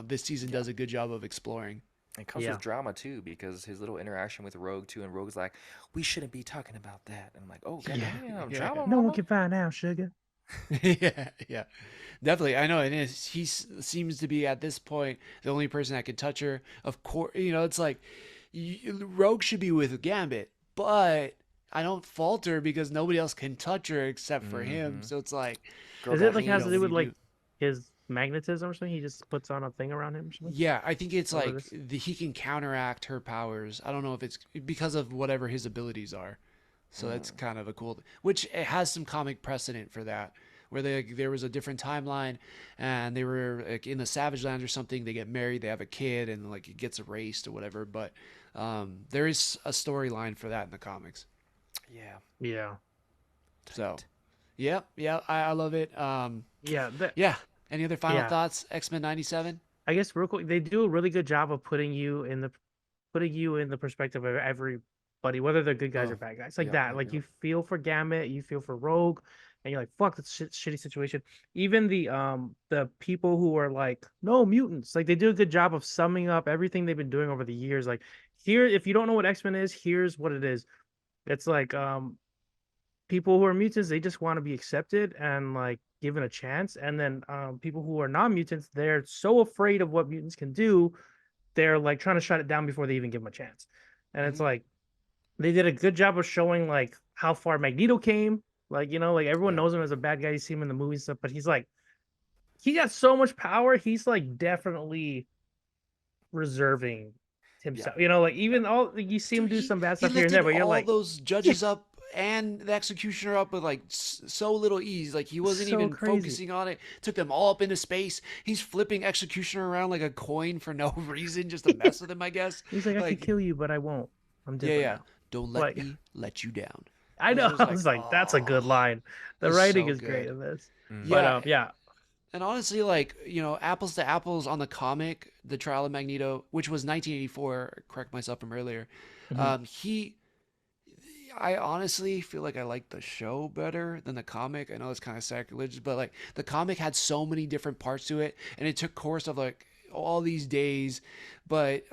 this season does a good job of exploring. It comes with drama too, because his little interaction with Rogue too, and Rogue's like, "We shouldn't be talking about that." And I'm like, "Oh, Yeah. goddamn, Yeah. drama, No one mama." can find out, sugar. Yeah, yeah, definitely. I know, and seems to be at this point the only person that can touch her. Of course, it's like Rogue should be with Gambit, but I don't fault her because nobody else can touch her except for him. Mm-hmm. So it's like, Girl Is got it like has to hands. do what with do you like do? his magnetism or something? He just puts on a thing around him or something? Yeah, I think it's Is that what like it is? he can counteract her powers. I don't know if it's because of whatever his abilities are. So that's kind of a cool, which it has some comic precedent for that, where there was a different timeline, and they were like in the Savage Land or something. They get married, they have a kid, and like it gets erased or whatever. But there is a storyline for that in the comics. Yeah. Yeah. So, yeah, yeah, I love it. Yeah. Yeah. Any other final Yeah. thoughts? X-Men '97. I guess real quick, they do a really good job of putting you in the perspective of everybody, whether they're good guys or Oh, bad guys. Like Yep, that. yep, Like yep. you feel for Gambit, you feel for Rogue, and you're like, fuck, that's shitty situation. Even the people who are like, no mutants, like they do a good job of summing up everything they've been doing over the years. Like here, if you don't know what X-Men is, here's what it is. It's like people who are mutants, they just want to be accepted and like given a chance. And then people who are non-mutants, they're so afraid of what mutants can do, they're like trying to shut it down before they even give them a chance. And it's Mhm. like they did a good job of showing like how far Magneto came. Like, like everyone Yeah. knows him as a bad guy. You see him in the movies and stuff, but he got so much power. He's like definitely reserving Yeah. himself. Like even all you see him Dude, do he some bad he stuff here and lifted there, but you're all like, those judges up and the executioner up with like so little ease. Like he wasn't so even crazy. focusing on it. Took them all up into space. He's flipping executioner around like a coin for no reason, just to mess with him, I guess. He's like, I could Like, kill you, but I won't. I'm yeah, different yeah. now. Don't let Like, me let you down. I I was know. just I like, was like, that's a good oh, line. The it's writing so is great good. in this. But Yeah, yeah, and honestly, like, apples to apples on the comic, The Trial of Magneto, which was 1984, correct myself from earlier. Mhm. Um, he, I honestly feel like I like the show better than the comic. I know it's kind of sacrilegious, but like the comic had so many different parts to it, and it took course of like all these days. But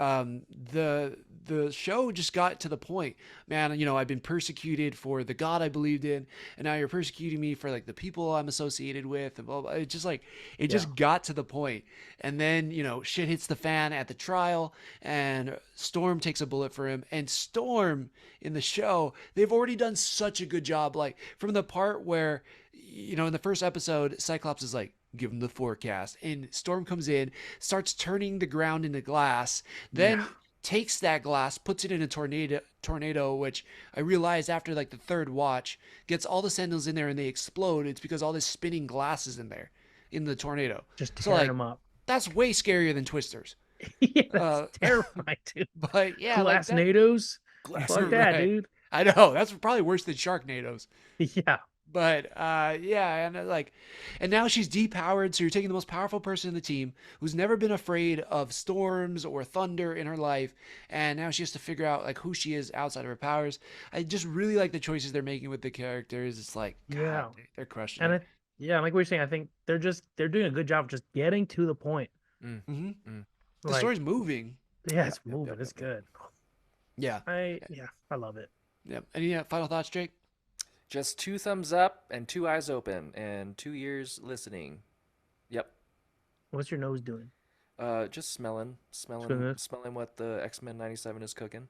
the show just got to the point, man. I've been persecuted for the God I believed in, and now you're persecuting me for like the people I'm associated with, and blah blah. It's just like it Yeah. just got to the point, and then shit hits the fan at the trial, and Storm takes a bullet for him, and Storm in the show, they've already done such a good job. Like from the part where, in the first episode, Cyclops is like, give him the forecast, and Storm comes in, starts turning the ground into glass, then Yeah. takes that glass, puts it in a tornado, which I realized after like the third watch, gets all the Sentinels in there and they explode. It's because all this spinning glass is in there in the tornado. Just So tearing like him up. that's way scarier than Twisters. Yeah, that's Uh, terrifying, dude. but yeah, like Glass that. NATOs. Glass Fuck Right. that, Right. dude. I know that's probably worse than Sharknadoes. Yeah. But yeah, and now she's depowered, so you're taking the most powerful person in the team who's never been afraid of storms or thunder in her life, and now she has to figure out like who she is outside of her powers. I just really like the choices they're making with the characters. It's like, God, Yeah. they're crushing And it. yeah, like what you're saying, I think they're doing a good job of just getting to the point. Mm-hmm. The Like, story's moving. yeah, it's Yep, moving. yep, It's yep, yep. good. Yeah, I love it. yeah. Any final thoughts, Jake? Just 2 thumbs up and 2 eyes open and 2 ears listening. Yep. What's your nose doing? Just smelling Good. what the X-Men '97 is cooking.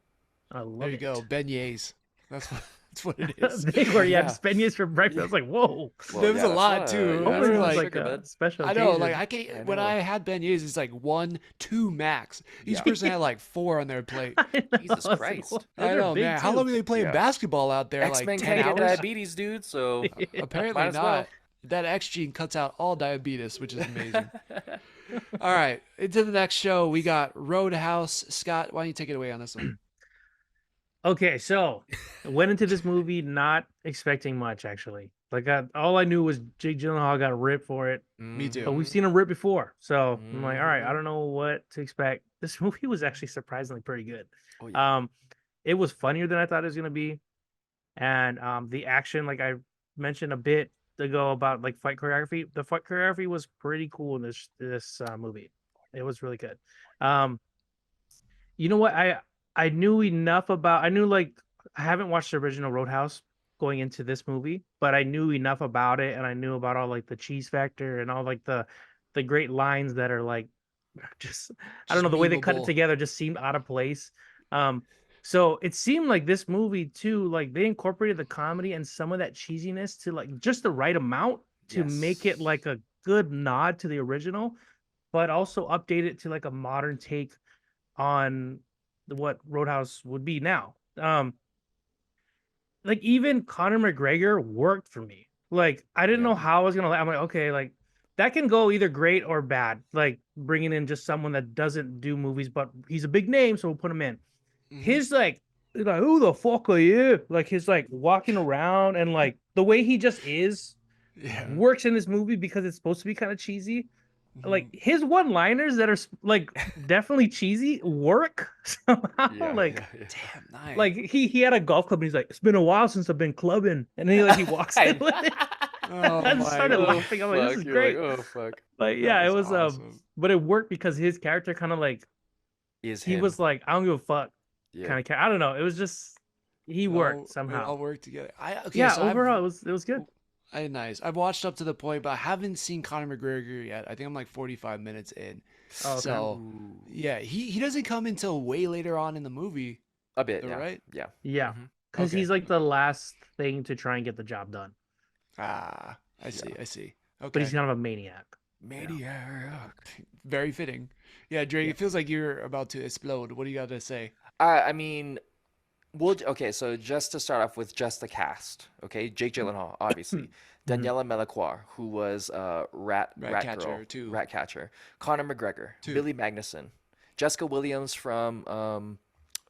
I love There you it. go, beignets. That's what it is. They were Yeah. just beignets for breakfast. I was like, whoa. Well, There was yeah, a that's lot not too. a- I that's Hopefully remember, it not was a like, like sugar, a bud. special I know, occasion. like I can when know. I had beignets, it's like 1, 2 max. Each Yeah. person had like 4 on their plate. I know, Jesus I was like, Christ. what? I Those are know, big man. How too. long are they playing Yeah. basketball out there? X-Men Like 10 can't get hours? diabetes, dude. So Apparently might as not. well. That X gene cuts out all diabetes, which is amazing. All right, into the next show. We got Roadhouse. Scott, why don't you take it away on this one? Okay, so I went into this movie not expecting much, actually. Like, all I knew was Jake Gyllenhaal got ripped for it, Me too. but we've seen him rip before. So I'm like, all right, I Mhm. don't know what to expect. This movie was actually surprisingly pretty good. Oh, yeah. It was funnier than I thought it was gonna be, and the action, like I mentioned a bit ago about like fight choreography, the fight choreography was pretty cool in this movie. It was really good. Um, You know what? I knew enough about. I knew like I haven't watched the original Roadhouse going into this movie, but I knew enough about it, and I knew about all like the cheese factor and all like the great lines that are like just I don't Just know the way they cut it memeable. together just seemed out of place. Um, so it seemed like this movie too, like they incorporated the comedy and some of that cheesiness to like just the right amount to make it Yes. like a good nod to the original, but also update it to like a modern take on what Roadhouse would be now. Like even Conor McGregor worked for me. Like I didn't Yeah. know how I was gonna. I'm like, okay, like that can go either great or bad. Like bringing in just someone that doesn't do movies, but he's a big name, so we'll put him in. Hmm. His like, who the fuck are you? Like his like walking around and like the way he just is Yeah. works in this movie because it's supposed to be kind of cheesy. Like Mhm. his one-liners that are like definitely cheesy work somehow. Yeah. Like Yeah. Damn, nice. like he had a golf club and he's like, it's been a while since I've been clubbing, and then he walks in with it. Oh I just my started Oh god. laughing. I'm like, this fuck! is You're like, great. oh fuck. But That yeah, it is was awesome. but it worked because his character kind of like Is he him? was like, I don't give a fuck Yeah. kind of I don't know. It was just he worked It all somehow. worked together. Okay, Yeah, so overall it was good. nice. I've watched up to the point, but I haven't seen Conor McGregor yet. I think I'm like 45 minutes in. Oh, okay. So Ooh. yeah, he doesn't come until way later on in the movie, A bit. though, Yeah. right? Yeah. Yeah, Mhm. because Okay. he's like the last thing to try and get the job done, Ah, I see. Yeah. I see. but Okay. he's kind of a maniac. Maniac. Very fitting. Yeah, Drake, Yeah. it feels like you're about to explode. What do you got to say? I mean, okay. So just to start off with just the cast. Okay, Jake Gyllenhaal, obviously. Mhm. Daniela Melchior, who was Rat Girl, Ratcatcher, too. Ratcatcher. Conor McGregor, Two. Billy Magnuson, Jessica Williams from what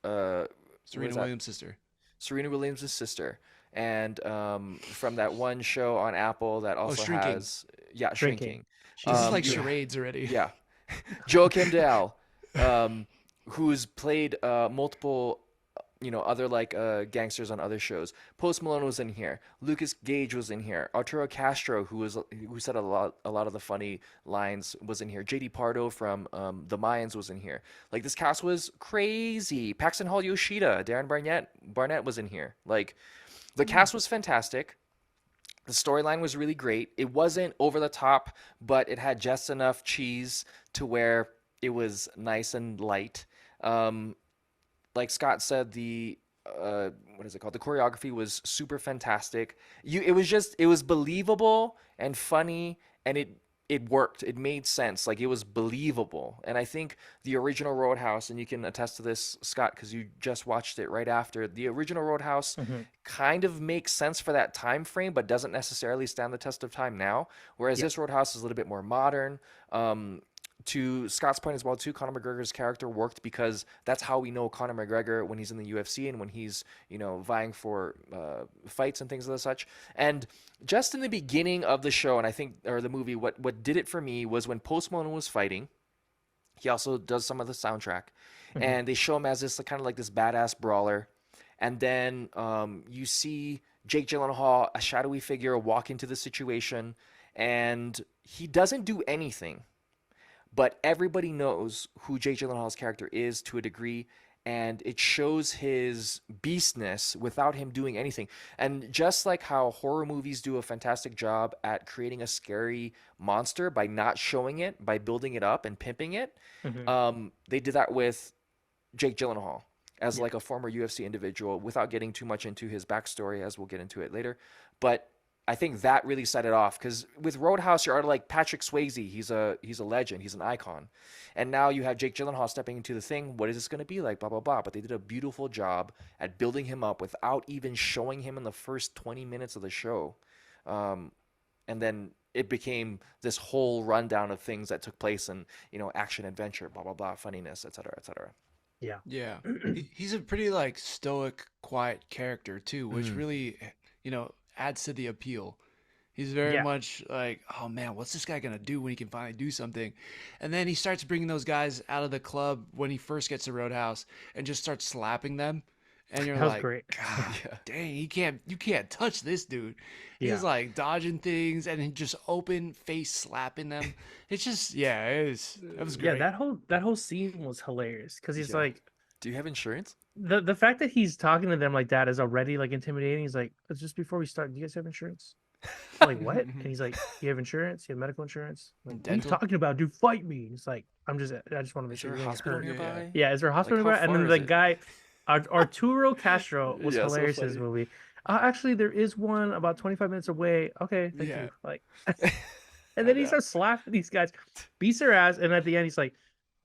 is Serena that? Williams' sister. Serena Williams' sister, and from that one show on Apple that Oh, also Shrinking. has yeah, Shrinking. Shrinking. This is like You charades already. yeah, Joakim Dell, who's played multiple, other like gangsters on other shows. Post Malone was in here. Lucas Gage was in here. Arturo Castro, who said a lot of the funny lines, was in here. JD Pardo from The Mayans was in here. Like this cast was crazy. Paxton Hall Yoshida, Darren Barnett was in here. Like the cast was fantastic. The storyline was really great. It wasn't over the top, but it had just enough cheese to where it was nice and light. Um, like Scott said, the what is it called? The choreography was super fantastic. It was believable and funny, and it worked. It made sense. Like it was believable. And I think the original Roadhouse, and you can attest to this, Scott, because you just watched it right after. The original Roadhouse Mhm. kind of makes sense for that time frame, but doesn't necessarily stand the test of time now. Whereas Yeah. this Roadhouse is a little bit more modern. To Scott's point as well, too, Conor McGregor's character worked because that's how we know Conor McGregor when he's in the UFC and when he's, vying for fights and things of the such. And just in the beginning of the show, and I think, or the movie, what did it for me was when Post Malone was fighting. He also does some of the soundtrack, Mhm. and they show him as this kind of like this badass brawler. And then you see Jake Gyllenhaal, a shadowy figure, walk into the situation, and he doesn't do anything, but everybody knows who Jake Gyllenhaal's character is to a degree, and it shows his beastness without him doing anything. And just like how horror movies do a fantastic job at creating a scary monster by not showing it, by building it up and pimping it, Mhm. they did that with Jake Gyllenhaal as Yeah. like a former UFC individual without getting too much into his backstory, as we'll get into it later. But I think that really set it off because with Roadhouse, you're already like Patrick Swayze. He's a legend. He's an icon. And now you have Jake Gyllenhaal stepping into the thing. What is this going to be like? Blah blah blah. But they did a beautiful job at building him up without even showing him in the first 20 minutes of the show. And then it became this whole rundown of things that took place and action, adventure, blah blah blah, funniness, etc. etc. Yeah. Yeah. He's a pretty like stoic, quiet character too, which Mhm. really, adds to the appeal. He's very Yeah. much like, oh man, what's this guy gonna do when he can finally do something? And then he starts bringing those guys out of the club when he first gets to Roadhouse and just starts slapping them. And you're That was like, great. God, Yeah. dang, you can't touch this dude. Yeah. He's like dodging things and he just open face slapping them. It's just, yeah, that was Yeah, great. that whole scene was hilarious because he's Yeah. like Do you have insurance? The fact that he's talking to them like that is already like intimidating. He's like, "It's just before we start, do you guys have insurance?" I'm like, what? And he's like, "You have insurance? You have medical insurance?" I'm like, what are you Dental? talking about? Dude, fight me. He's like, I just want to make Is sure there a you ain't hospital hurt. nearby? Yeah, is there a hospital Like, how nearby? And then far the is it? guy, Arturo Castro was Yeah, so hilarious in this funny. movie. Actually, there is one about 25 minutes away. Okay, thank Yeah. you. Like, I and then he know. starts slapping these guys, beats their ass, and at the end he's like,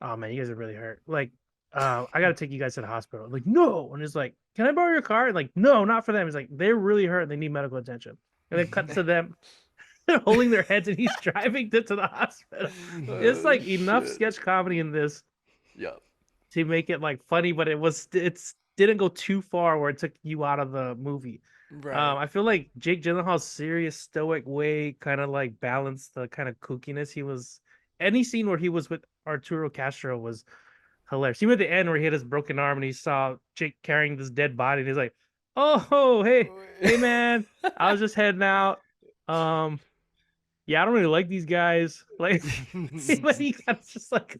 "Oh man, you guys are really hurt. Like, I gotta take you guys to the hospital." I'm like, no, and he's like, "Can I borrow your car?" And like, no, not for them. He's like, "They're really hurt. And they need medical attention." And then cuts to them. They're holding their heads, and he's driving them to the hospital. It's like enough shit. sketch comedy in this Yeah. to make it like funny, but it's didn't go too far where it took you out of the movie. Right. I feel like Jake Gyllenhaal's serious, stoic way kind of like balanced the kind of kookiness he was. Any scene where he was with Arturo Castro was hilarious. Even at the end where he had his broken arm and he saw Jake carrying this dead body, and he's like, "Oh, hey, man, I was just heading out. Yeah, I don't really like these guys." Like, but he kind of just like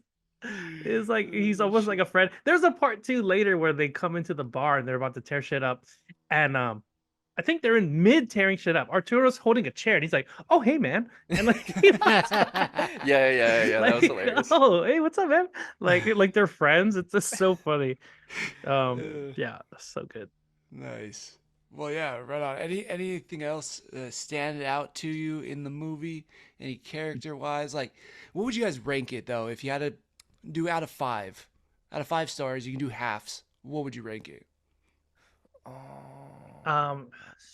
it's like he's almost like a friend. There's a part two later where they come into the bar and they're about to tear shit up, and I think they're in mid tearing shit up. Arturo's holding a chair and he's like, "Oh, hey, man," and like, Yeah. That was hilarious. "Oh, hey, what's up, man?" Like they're friends. It's just so funny. Uh, Yeah, so good. Nice. Well, yeah, right on. Anything else stand out to you in the movie? Any character wise? Like, what would you guys rank it though? If you had to do out of 5, out of 5 stars, you can do halves. What would you rank it?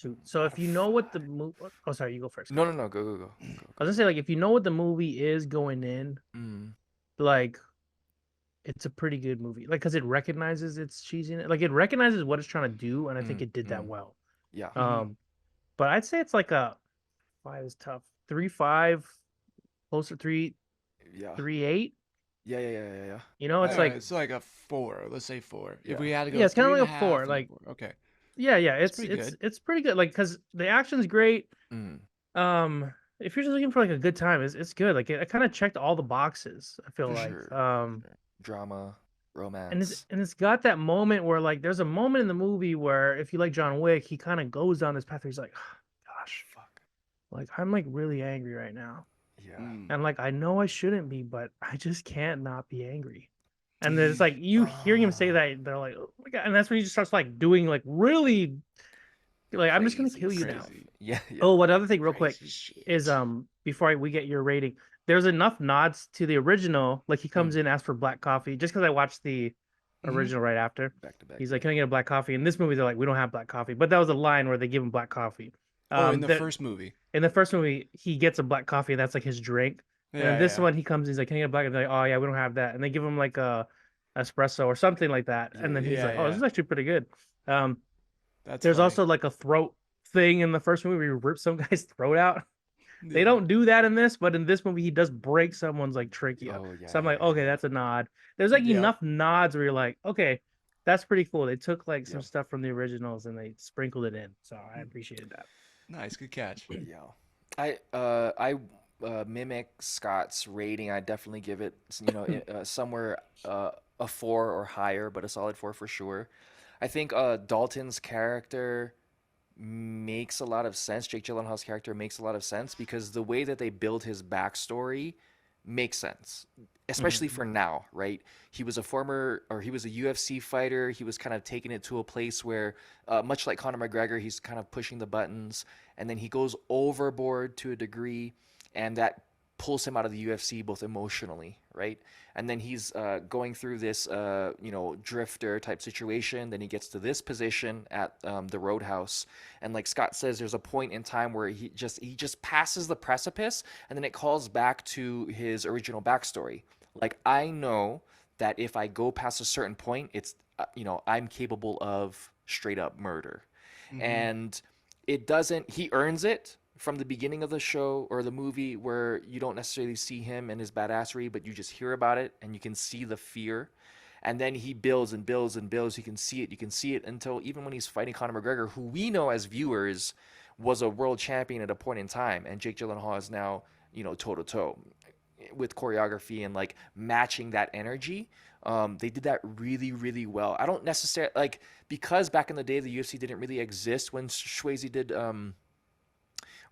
Shoot. So if you know what the movie, oh, sorry, you go first. No. Go. I was gonna say, like, if you know what the movie is going in, Mm. like, it's a pretty good movie. Like, because it recognizes its cheesiness, like it recognizes what it's trying to do, and I think it did that well. Yeah. But I'd say it's like a 5 is tough. 3.5, closer 3, Yeah. 3.8. Yeah. You know, it's Alright, like it's like a 4. Let's say 4. Yeah. If we had to go, yeah, it's kind of three like and a half 4. and Like 4. Okay, yeah, it's pretty good. it's pretty good. Like because the action's great. Mm. If you're just looking for like a good time, it's good. Like it kind of checked all the boxes. I feel For like sure. Drama, romance. and it's got that moment where like there's a moment in the movie where if you like John Wick, he kind of goes down this path where he's like, gosh, Fuck. like I'm like really angry right now, Yeah. and like I know I shouldn't be, but I just can't not be angry. And then it's like you hearing him say that, they're like, oh my god, and that's when he just starts like doing like really like I'm just gonna kill you now. Crazy. Yeah. Oh, one other thing, real quick, Crazy shit. is before we get your rating, there's enough nods to the original. Like he comes in, asks for black coffee, just because I watched the original right after. Back to back. He's like, "Can I get a black coffee?" In this movie, they're like, "We don't have black coffee," but that was a line where they give him black coffee. Oh, in the that- first movie. in the first movie, he gets a black coffee, and that's like his drink. And Yeah, in this yeah. one, he comes, he's like, "Can I get a black?" And they're like, "Oh yeah, we don't have that," and they give him like a espresso or something like that, and then he's Yeah, like, "Oh, this yeah. is actually pretty good." Um, That's there's funny. also like a throat thing in the first movie where he rips some guy's throat out. They Yeah. don't do that in this, but in this movie, he does break someone's like trachea. Oh, yeah, So I'm like, yeah, okay, yeah. that's a nod. There's like Yep. enough nods where you're like, okay, that's pretty cool. They took like some Yep. stuff from the originals and they sprinkled it in. So I appreciated that. Nice, good catch. Yeah. I mimic Scott's rating. I definitely give it, somewhere a 4 or higher, but a solid 4 for sure. I think Dalton's character makes a lot of sense. Jake Gyllenhaal's character makes a lot of sense because the way that they build his backstory makes sense, especially for now, right? He was a UFC fighter. He was kind of taking it to a place where, much like Conor McGregor, he's kind of pushing the buttons, and then he goes overboard to a degree, and that pulls him out of the UFC both emotionally, right? And then he's going through this, drifter type situation. Then he gets to this position at the Roadhouse, and like Scott says, there's a point in time where he just passes the precipice, and then it calls back to his original backstory. Like I know that if I go past a certain point, it's I'm capable of straight up murder, and it doesn't. He earns it from the beginning of the show or the movie where you don't necessarily see him and his badassery, but you just hear about it and you can see the fear. And then he builds and builds and builds. You can see it. You can see it until even when he's fighting Conor McGregor, who we know as viewers was a world champion at a point in time. And Jake Gyllenhaal is now, toe to toe. with choreography and like matching that energy. They did that really, really well. I don't necessarily like because back in the day the UFC didn't really exist when Swayze did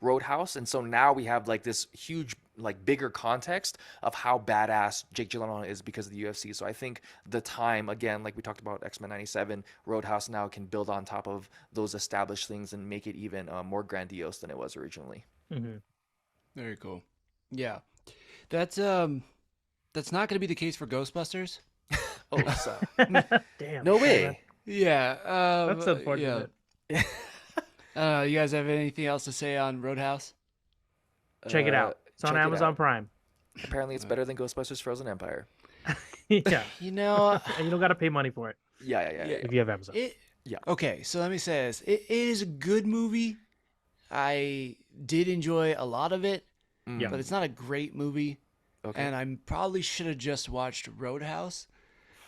Roadhouse, and so now we have like this huge, like bigger context of how badass Jake Gyllenhaal is because of the UFC. So I think the time again, like we talked about X-Men '97, Roadhouse now can build on top of those established things and make it even more grandiose than it was originally. Mm-hmm. Very cool. Yeah, that's not going to be the case for Ghostbusters. Oh, so Damn. no way. Yeah, That's unfortunate. Yeah. You guys have anything else to say on Roadhouse? Check it out. It's on check it Amazon out. Prime. Apparently, it's better than Ghostbusters: Frozen Empire. Yeah. You know, And you don't got to pay money for it Yeah, yeah. if you have Amazon. Yeah. Okay, so let me say this: it is a good movie. I did enjoy a lot of it, Yeah. but it's not a great movie. Okay. And I probably should have just watched Roadhouse.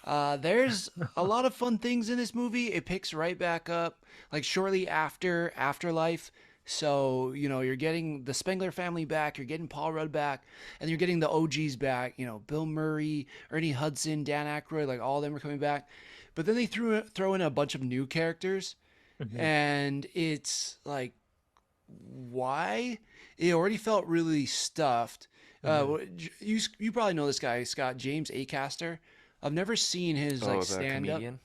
There's a lot of fun things in this movie. It picks right back up, like shortly after Afterlife. So, you're getting the Spengler family back, you're getting Paul Rudd back, and you're getting the OGs back. Bill Murray, Ernie Hudson, Dan Aykroyd, like all of them are coming back. But then they throw in a bunch of new characters, and it's like, why? It already felt really stuffed. You probably know this guy, Scott, James Acaster. I've never seen his Oh, the stand up. comedian?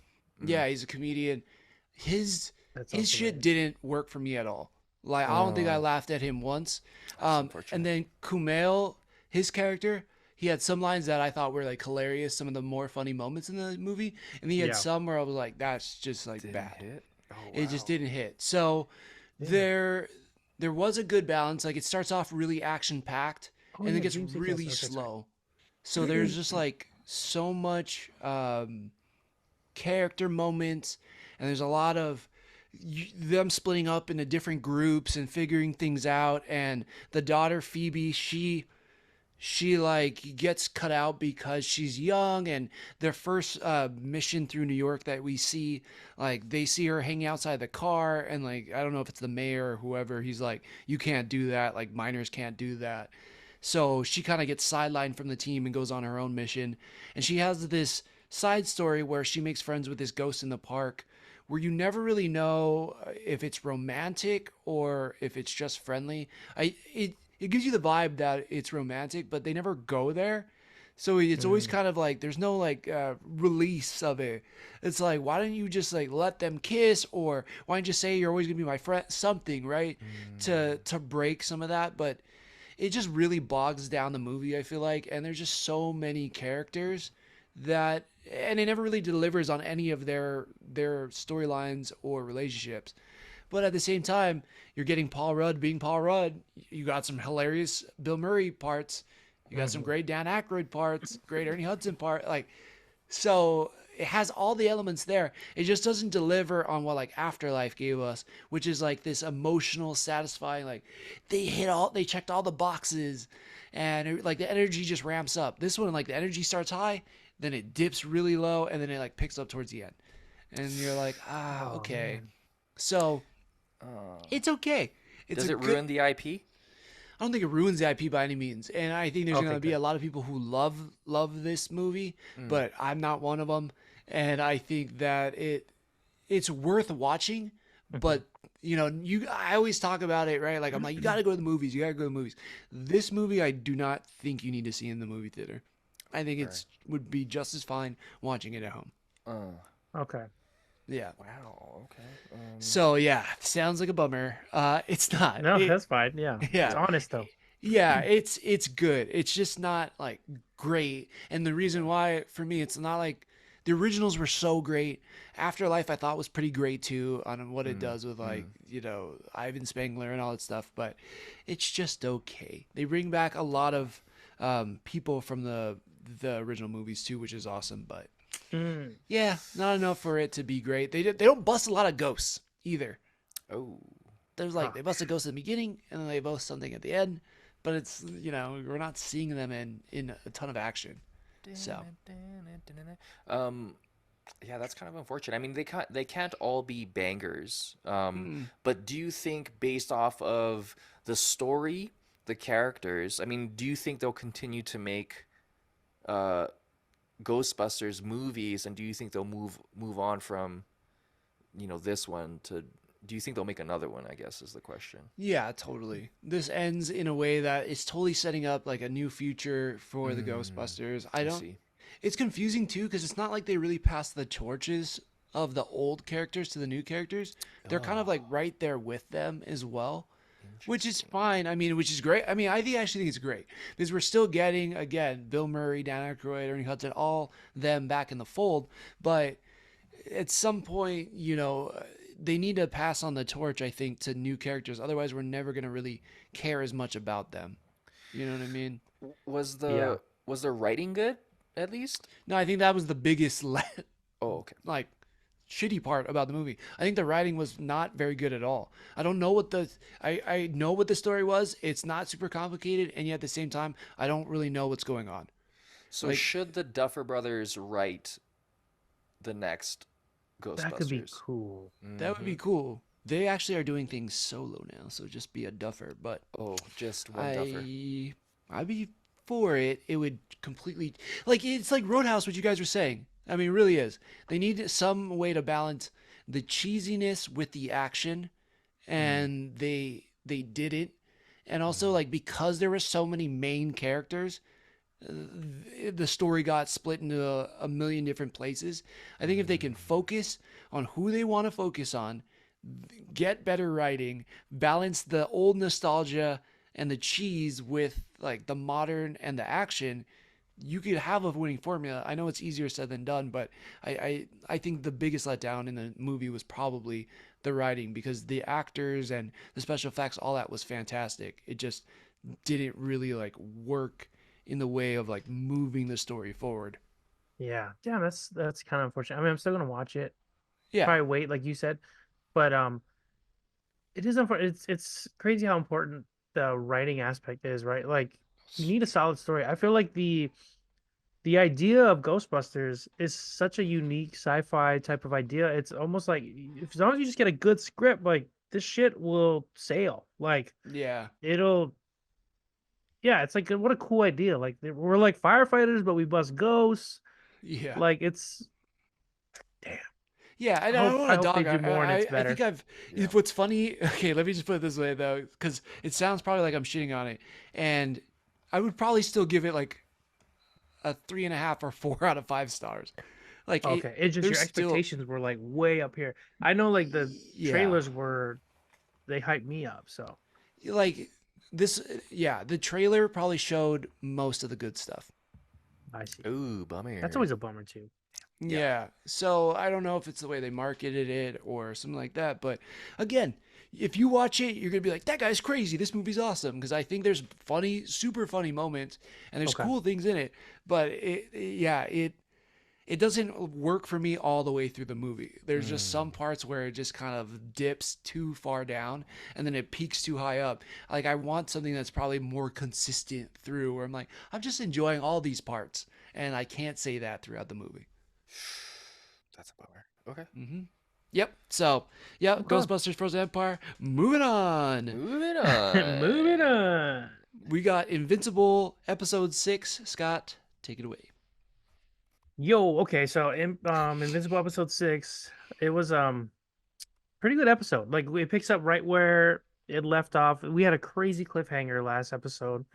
Yeah, he's a comedian. His That's his also shit right. didn't work for me at all. Like I don't think I laughed at him once. unfortunate. And then Kumail, his character, he had some lines that I thought were like hilarious, some of the more funny moments in the movie, and he had Yeah. some where I was like, that's just like Didn't bad. hit? Oh, It just wow. didn't hit. So there was a good balance. Like it starts off really action packed Oh, and yeah, then gets James Acaster. really Okay, sorry. slow. So there's just like so much character moments, and there's a lot of them splitting up into different groups and figuring things out. And the daughter Phoebe, she like gets cut out because she's young, and their first mission through New York that we see, like they see her hanging outside the car, and like I don't know if it's the mayor or whoever, he's like, you can't do that, like minors can't do that. So she kind of gets sidelined from the team and goes on her own mission, and she has this side story where she makes friends with this ghost in the park, where you never really know if it's romantic or if it's just friendly. It gives you the vibe that it's romantic, but they never go there. So it's always kind of like there's no like release of it. It's like, why don't you just like let them kiss, or why don't you say you're always gonna be my friend, something, right? To break some of that, but it just really bogs down the movie, I feel like, and there's just so many characters that, and it never really delivers on any of their storylines or relationships. But at the same time, you're getting Paul Rudd being Paul Rudd. You got some hilarious Bill Murray parts. You got some great Dan Aykroyd parts, great Ernie Hudson part. Like, so it has all the elements there. It just doesn't deliver on what like Afterlife gave us, which is like this emotional, satisfying. Like they checked all the boxes, and like the energy just ramps up. This one, like the energy starts high, then it dips really low, and then it like picks up towards the end, and you're like, okay. Man. So it's okay. It's Does a it good- ruin the IP? I don't think it ruins the IP by any means, and I think there's Okay, going to be good. a lot of people who love this movie, but I'm not one of them, and I think that it's worth watching. But I always talk about it, right? Like I'm like, you got to go to the movies. You got to go to the movies. This movie, I do not think you need to see in the movie theater. I think it's would be just as fine watching it at home. Okay. Yeah. Wow. Okay. So yeah, sounds like a bummer. It's not. No, It- that's fine. Yeah. Yeah. It's honest though. Yeah, it's good. It's just not like great. And the reason why for me it's not like the originals were so great. Afterlife I thought was pretty great too on what it does with like, Ivan Spengler and all that stuff, but it's just okay. They bring back a lot of people from the original movies too, which is awesome, but yeah, not enough for it to be great. They don't bust a lot of ghosts either. Oh. There's like they bust a ghost at the beginning and then they bust something at the end, but it's we're not seeing them in a ton of action. So Yeah, that's kind of unfortunate. I mean, they can't all be bangers. But do you think based off of the story, the characters, I mean, do you think they'll continue to make uh, Ghostbusters movies, and do you think they'll move on from this one to? Do you think they'll make another one? I guess is the question. Yeah, totally. This ends in a way that is totally setting up like a new future for the Ghostbusters. I I don't. see. It's confusing too because it's not like they really passed the torches of the old characters to the new characters. They're kind of like right there with them as well, which is fine. I mean, which is great. I mean, actually think it's great because we're still getting again Bill Murray, Dan Aykroyd, Ernie Hudson, all them back in the fold. But at some point, they need to pass on the torch, I think, to new characters. Otherwise, we're never going to really care as much about them. You know what I mean? Was Yeah. the writing good at least? No, I think that was the biggest, Oh, okay. like, shitty part about the movie. I think the writing was not very good at all. I don't know I know what the story was. It's not super complicated, and yet at the same time, I don't really know what's going on. So Like- should the Duffer Brothers write the next Ghostbusters? That could be cool. That would be cool. They actually are doing things solo now, so just be a duffer. But Oh, just one Duffer. I'd be for it. It would completely it's like Roadhouse, what you guys were saying. I mean, it really is. They need some way to balance the cheesiness with the action, and they didn't. And also, like because there were so many main characters, the story got split into a million different places. I think if they can focus on who they want to focus on, get better writing, balance the old nostalgia and the cheese with like the modern and the action, you could have a winning formula. I know it's easier said than done, but I think the biggest letdown in the movie was probably the writing because the actors and the special effects, all that was fantastic. It just didn't really like work in the way of like moving the story forward. Yeah. Yeah, that's kind of unfortunate. I mean, I'm still gonna watch it. Yeah. Probably wait, like you said. But it is important. It's crazy how important the writing aspect is, right? Like you need a solid story. I feel like the idea of Ghostbusters is such a unique sci-fi type of idea. It's almost like as long as you just get a good script, like this shit will sail. Like Yeah. it'll yeah, it's like what a cool idea. Like we're like firefighters, but we bust ghosts. Yeah. Like it's Yeah, I I don't hope- want I to hope they dog. do more and it's I think better. What's funny? Okay, let me just put it this way though, because it sounds probably like I'm shitting on it, and I would probably still give it like a 3.5 or 4 out of 5 stars. Like, okay. It's just your there's still- expectations were like way up here. I know like the Yeah. trailers were they hyped me up, so like this. Yeah, the trailer probably showed most of the good stuff. I see. Ooh, bummer. That's always a bummer too. Yeah. So I don't know if it's the way they marketed it or something like that. But again, if you watch it, you're going to be like, that guy's crazy. This movie's awesome. Because I think there's funny, super funny moments and there's Okay. cool things in it. But it doesn't work for me all the way through the movie. There's just some parts where it just kind of dips too far down and then it peaks too high up. Like I want something that's probably more consistent through where I'm like, I'm just enjoying all these parts. And I can't say that throughout the movie. That's a bummer. Okay. Yep. So, yeah, Okay. Ghostbusters Frozen Empire. Moving on. Moving on. Moving on. We got Invincible episode 6. Scott, take it away. Yo, okay, so Invincible episode 6, it was pretty good episode. Like it picks up right where it left off. We had a crazy cliffhanger last episode.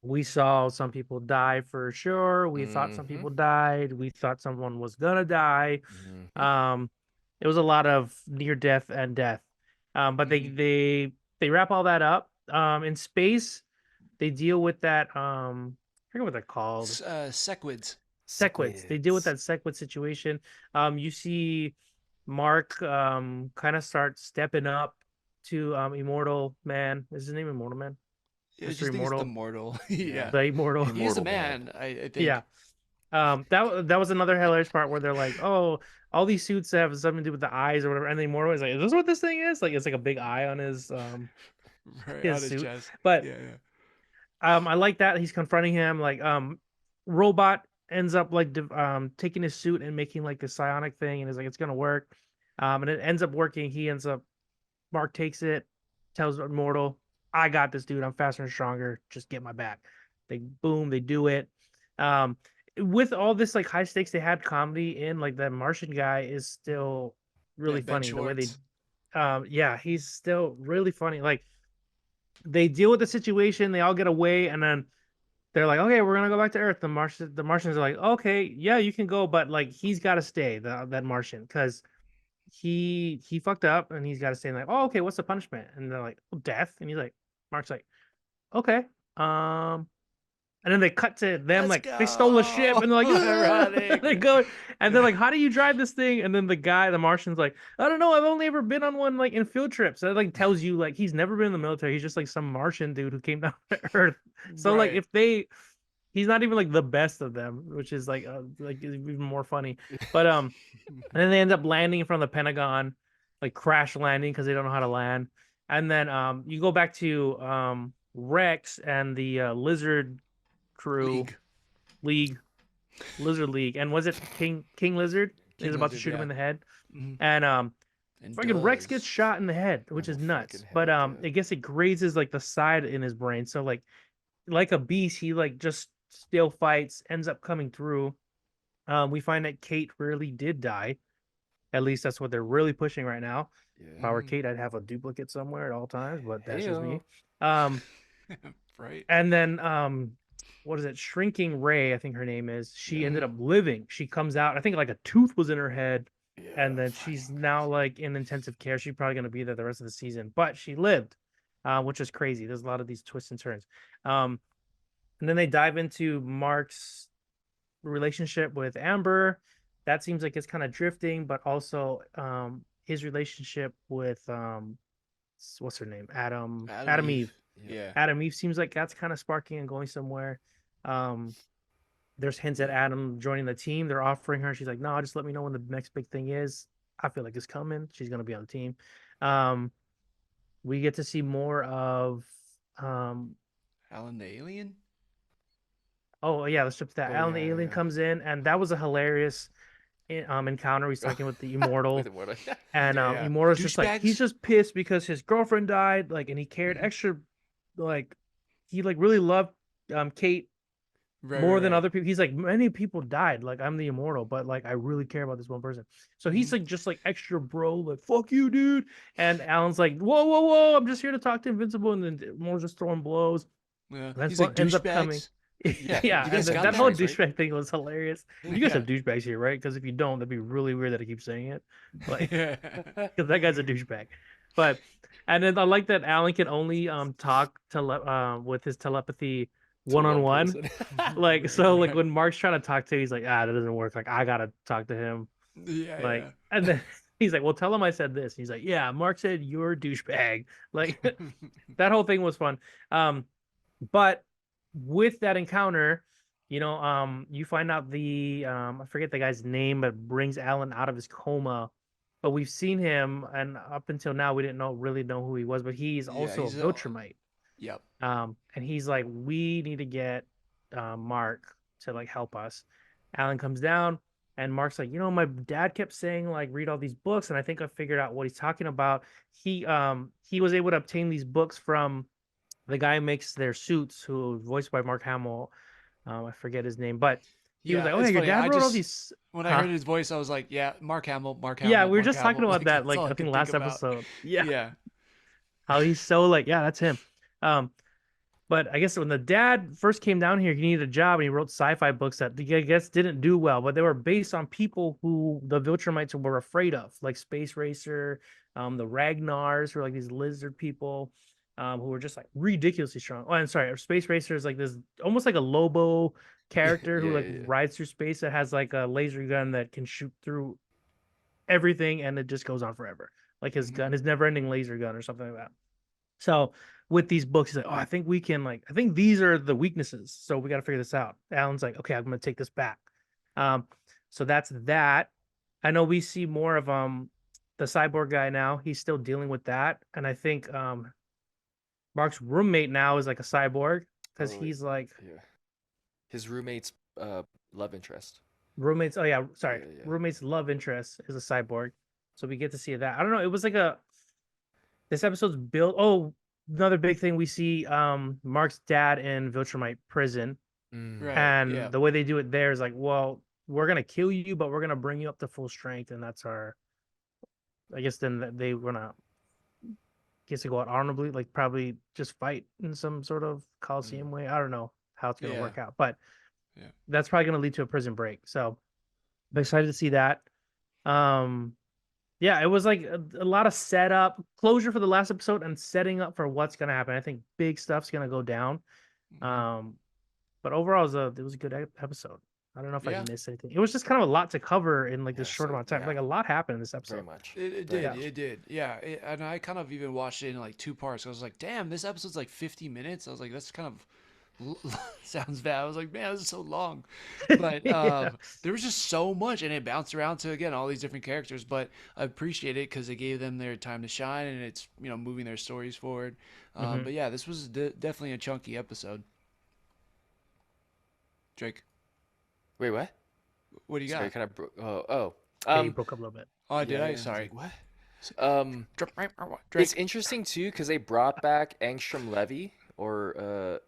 We saw some people die for sure. We thought some people died. We thought someone was gonna die. It was a lot of near death and death. But they wrap all that up. In space, they deal with that. I forget what they're called. Sequids. Sequids. They deal with that sequid situation. You see Mark kind of start stepping up to Immortal Man. Is his name Immortal Man? I Mr. just think it's Immortal. the mortal. Yeah. The Immortal. He is a Immortal man, I think. Yeah. That was another hilarious part where they're like, oh, all these suits have something to do with the eyes or whatever, and the Immortal is like, is this what this thing is? Like it's like a big eye on his Right his on his suit. chest. But Yeah. I like that he's confronting him. Like Robot ends up like taking his suit and making like the psionic thing, and is like it's gonna work. And it ends up working. Mark takes it, tells Immortal, I got this, dude. I'm faster and stronger. Just get my back. They do it. Um, with all this like high stakes, they had comedy in like that Martian guy is still Yeah, really Ben funny. The way they, Schwartz. yeah, he's still really funny. Like they deal with the situation, they all get away, and then they're like, okay, we're gonna go back to Earth. The Martians are like, okay, yeah, you can go, but like he's got to stay. That Martian, because he fucked up and he's got to stay. And like, oh, okay, what's the punishment? And they're like, oh, death. And he's like, Mark's like, okay, and then they cut to them Let's like they stole a ship, go. and they're like, "Ah!" Running. they go, and they're like, "How do you drive this thing?" And then the Martian's like, "I don't know. I've only ever been on one like in field trips." That like tells you like he's never been in the military. He's just like some Martian dude who came down to Earth. So like Right. he's not even like the best of them, which is like even more funny. But and then they end up landing in front of the Pentagon, like crash landing because they don't know how to land. And then you go back to Rex and the lizard crew League. lizard league, and was it King Lizard? King He's about to Lizard, shoot him yeah. in the head, Mhm. and And fucking Rex gets does. shot in the head, which is the nuts. fucking But head, yeah. I guess it grazes like the side in his brain, so like a beast, he like just still fights, ends up coming through. We find that Kate really did die. At least that's what they're really pushing right now. If I were Mhm. Kate, I'd have a duplicate somewhere at all times, but that's just me. Heyo. Right. And then what is it? Shrinking Ray, I think her name is. She ended up living. She comes out. I think like a tooth was in her head, and then she's now like in intensive care. She's probably gonna be there the rest of the season, but she lived, which is crazy. There's a lot of these twists and turns. And then they dive into Mark's relationship with Amber. That seems like it's kind of drifting, but also his relationship with what's her name? Adam Eve. Yeah. Adam Eve seems like that's kind of sparking and going somewhere. Um, there's hints at Adam joining the team. They're offering her. She's like, no, just let me know when the next big thing is. I feel like it's coming. She's gonna be on the team. Um, we get to see more of um Alan the Alien? oh yeah, let's jump to that. Oh Alan the yeah, Alien yeah. comes in, and that was a hilarious encounter. He's talking with the Immortal. With Immortal. And Yeah. Immortal's just like he's Douchebags. just pissed because his girlfriend died, like, and he cared extra, like he like really loved Kate Right, more right, than right. other people. He's like, many people died, like I'm the Immortal, but like I really care about this one person. So he's like just like extra bro, like fuck you, dude. And Alan's like, whoa, whoa, whoa, I'm just here to talk to Invincible, and then Immortal's just throwing blows. Yeah. And then He's like ends up coming. douchebags. Yeah, Yeah, you and guys got that that whole right, right? douchebag thing was hilarious. You guys Yeah. have douchebags here, right? Because if you don't, that'd be really weird that I keep saying it. Like, Yeah. because that guy's a douchebag. But and then I like that Alan can only talk with his telepathy To one on one. person. Like Right, so, like right. when Mark's trying to talk to, he's like, that doesn't work. Like I gotta talk to him. Yeah, Like, yeah. and then he's like, well, tell him I said this. He's like, yeah, Mark said you're a douchebag. Like that whole thing was fun. But with that encounter, you find out the I forget the guy's name, but brings Alan out of his coma. But we've seen him, and up until now, we didn't really know who he was. But he's Yeah, also a he's Viltrumite. Yep. And he's like, we need to get Mark to like help us. Alan comes down, and Mark's like, my dad kept saying like read all these books, and I think I figured out what he's talking about. He was able to obtain these books from the guy who makes their suits, who was voiced by Mark Hamill. I forget his name, but he was Yeah, like, "Oh yeah, it's your funny. dad I wrote all just these." when I Huh? heard his voice, I was like, yeah, Mark Hamill, Mark Yeah, Hamill, we were Mark just talking Hamill. about Like that that's like all I I think could think last about. episode. Yeah, Yeah. how he's so like, yeah, that's him. Um, but I guess when the dad first came down here, he needed a job, and he wrote sci-fi books that I guess didn't do well, but they were based on people who the Viltrumites were afraid of, like Space Racer, the Ragnars, who are like these lizard people, who were just like ridiculously strong. Oh, I'm sorry, Space Racer is like this almost like a Lobo character who Yeah, like yeah, yeah. rides through space that has like a laser gun that can shoot through everything, and it just goes on forever. Like his Mhm. gun, his never-ending laser gun or something like that. So with these books, he's like, oh, I think we can I think these are the weaknesses. So we got to figure this out. Alan's like, okay, I'm gonna take this back. Um, so that's that. I know we see more of the cyborg guy now. He's still dealing with that, and I think Mark's roommate now is like a cyborg because Oh, he's like yeah. His roommate's love interest. roommates. Oh yeah, sorry, Yeah, yeah. roommate's love interest is a cyborg. So we get to see that. I don't know. It was like this episode's built. Oh, another big thing we see Mark's dad in Viltrumite prison, Mm. Right. and Yeah. the way they do it there is like, well, we're gonna kill you, but we're gonna bring you up to full strength, and that's our. I guess then they wanna guess they go out honorably, like probably just fight in some sort of Coliseum way. I don't know how it's gonna Yeah. work out, but Yeah. that's probably gonna lead to a prison break. So I'm excited to see that. Um, yeah, it was like a lot of setup, closure for the last episode, and setting up for what's gonna happen. I think big stuff's gonna go down. Mhm. But overall, it was a good episode. I don't know if I Yeah. missed anything. It was just kind of a lot to cover in like this Yeah, short so, amount of time. yeah. Like a lot happened in this Very episode. much. It Very did. much. It did. Yeah. And I kind of even watched it in like 2 parts. I was like, damn, this episode's like 50 minutes. I was like, that's kind of sounds bad. I was like, man, this is so long. But Yeah. there was just so much, and it bounced around to again all these different characters. But I appreciate it because it gave them their time to shine, and it's moving their stories forward. Mhm. But yeah, this was definitely a chunky episode. Drake, Wait, what? what do you Sorry, got? kind of oh. Yeah, you broke up a little bit. Oh, did Yeah, I? yeah, was Sorry. like, what? Drake. It's interesting too because they brought back Angstrom Levy, or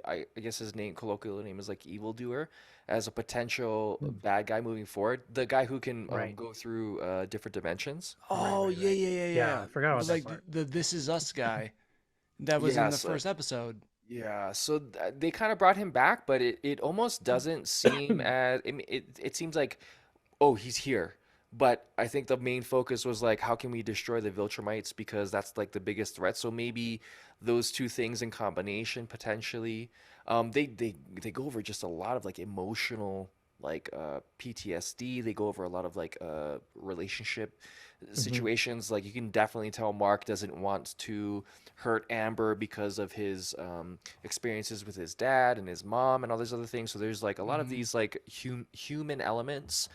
I guess his name, colloquial name is like Evildoer, as a potential bad guy moving forward. The guy who can Right. go through different dimensions. Oh, right, yeah, right. yeah, yeah, Yeah, yeah. I forgot about that Like part. the This Is Us guy that was Yeah, in the so first episode. yeah, so they kind of brought him back, but it almost doesn't seem as it seems like, oh, he's here. But I think the main focus was like, how can we destroy the Viltrumites, because that's like the biggest threat. So maybe those two things in combination potentially. They go over just a lot of like emotional like PTSD. They go over a lot of like relationship Mhm. situations. Like you can definitely tell Mark doesn't want to hurt Amber because of his experiences with his dad and his mom and all these other things. So there's like a lot of Hmm. these like human elements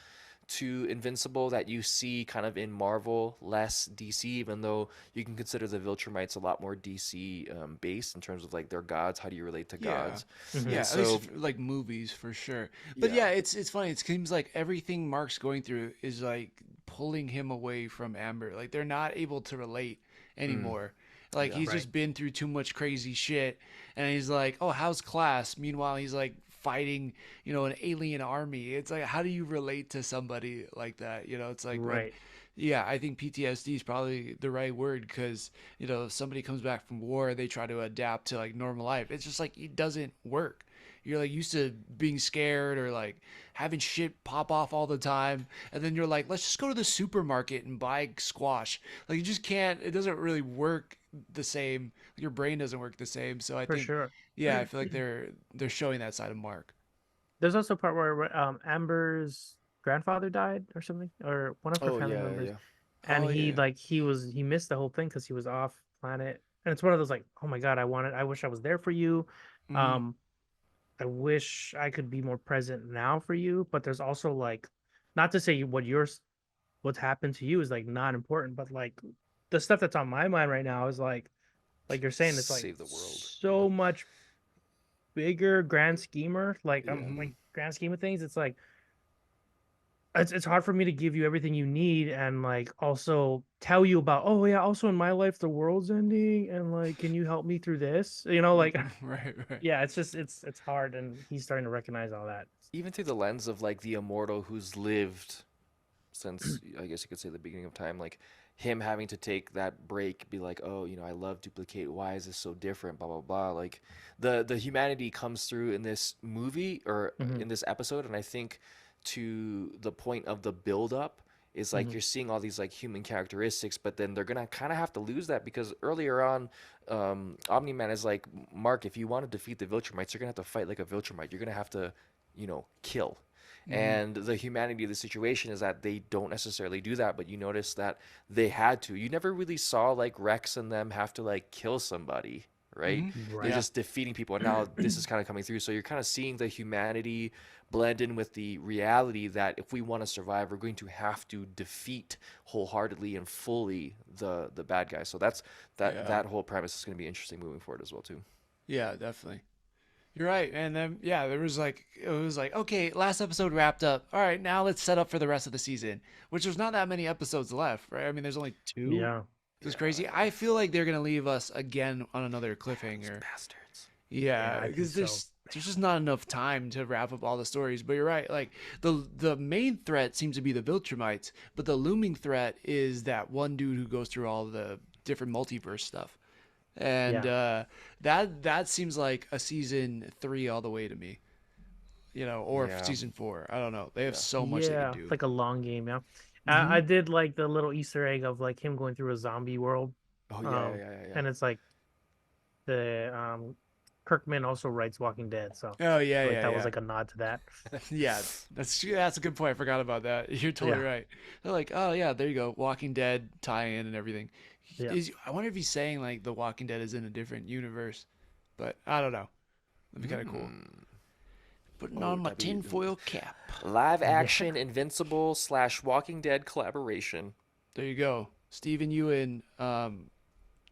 to Invincible that you see kind of in Marvel, less DC, even though you can consider the Viltrumites a lot more DC based in terms of like their gods. How do you relate to Yeah. gods? Mhm. Yeah, And at so, least like movies for sure. But yeah. yeah, it's funny. It seems like everything Mark's going through is like pulling him away from Amber. Like they're not able to relate Mm, anymore. Like yeah. he's Right. just been through too much crazy shit, and he's like, "Oh, how's class?" Meanwhile, he's like fighting, an alien army. It's like, how do you relate to somebody like that? It's like when, Right. yeah, I think PTSD is probably the right word because if somebody comes back from war, they try to adapt to like normal life. It's just like it doesn't work. You're like used to being scared or like having shit pop off all the time, and then you're like, let's just go to the supermarket and buy squash. Like you just can't. It doesn't really work the same. Your brain doesn't work the same. So I For think, sure. yeah, I feel like they're showing that side of Mark. There's also a part where Amber's grandfather died or something, or one of her Oh family yeah, members, yeah. and Oh he yeah. like he missed the whole thing because he was off planet. And it's one of those like, oh my god, I wish I was there for you. Hmm. Um, I wish I could be more present now for you. But there's also like, not to say what's happened to you is like not important, but like the stuff that's on my mind right now is like you're saying, it's like Save the world. Yeah. so much bigger grand schemer. Like I'm Yeah. Hmm. like grand scheme of things, it's like it's hard for me to give you everything you need and like also tell you about, oh yeah, also in my life the world's ending and like can you help me through this, like Right, right. yeah, it's just it's hard, and he's starting to recognize all that. Even through the lens of like the immortal who's lived since, I guess you could say, the beginning of time, like him having to take that break, be like, oh, I love duplicate. Why is this so different? Blah blah blah. Like the humanity comes through in this movie or Hmm. in this episode, and I think to the point of the build up is like Hmm. you're seeing all these like human characteristics, but then they're gonna kind of have to lose that because earlier on, Omni Man is like, Mark, if you want to defeat the Viltrumites, you're gonna have to fight like a Viltrumite. You're gonna have to, kill. Hmm. And the humanity of the situation is that they don't necessarily do that, but you notice that they had to. You never really saw like Rex and them have to like kill somebody, right? Hmm. They're Right. Yeah. just defeating people. And now this is kind of coming through. So you're kind of seeing the humanity blend in with the reality that if we want to survive, we're going to have to defeat wholeheartedly and fully the bad guy. So that's Yeah. that whole premise is going to be interesting moving forward as well too. Yeah, definitely. You're right. And then yeah, it was like, okay, last episode wrapped up. All right, now let's set up for the rest of the season. Which there's not that many episodes left, right? I mean, there's only two. Yeah. It was crazy. I feel like they're gonna leave us again on another Those cliffhanger. bastards. Yeah, Yeah, I think because so. there's just not enough time to wrap up all the stories. But you're right. Like the main threat seems to be the Viltrumites, but the looming threat is that one dude who goes through all the different multiverse stuff, and Yeah. that seems like a season 3 all the way to me. Or Yeah. season 4. I don't know. They have Yeah. so much they could Yeah, do. it's like a long game. Yeah, I Hmm. did like the little Easter egg of like him going through a zombie world. Oh yeah, yeah, Um, yeah, yeah. and it's like the Kirkman also writes Walking Dead, so Oh I yeah, feel like yeah, that was yeah. like a nod to that. Yeah, that's a good point. I forgot about that. You're totally Yeah, right. They're like, oh yeah, there you go, Walking Dead tie-in and everything. yeah. I wonder if he's saying like the Walking Dead is in a different universe, but I don't know. That'd be kind of cool. Putting Oh, on my that'd be tinfoil cap. live Yeah. action Invincible / Walking Dead collaboration. There you go, Stephen Ewan.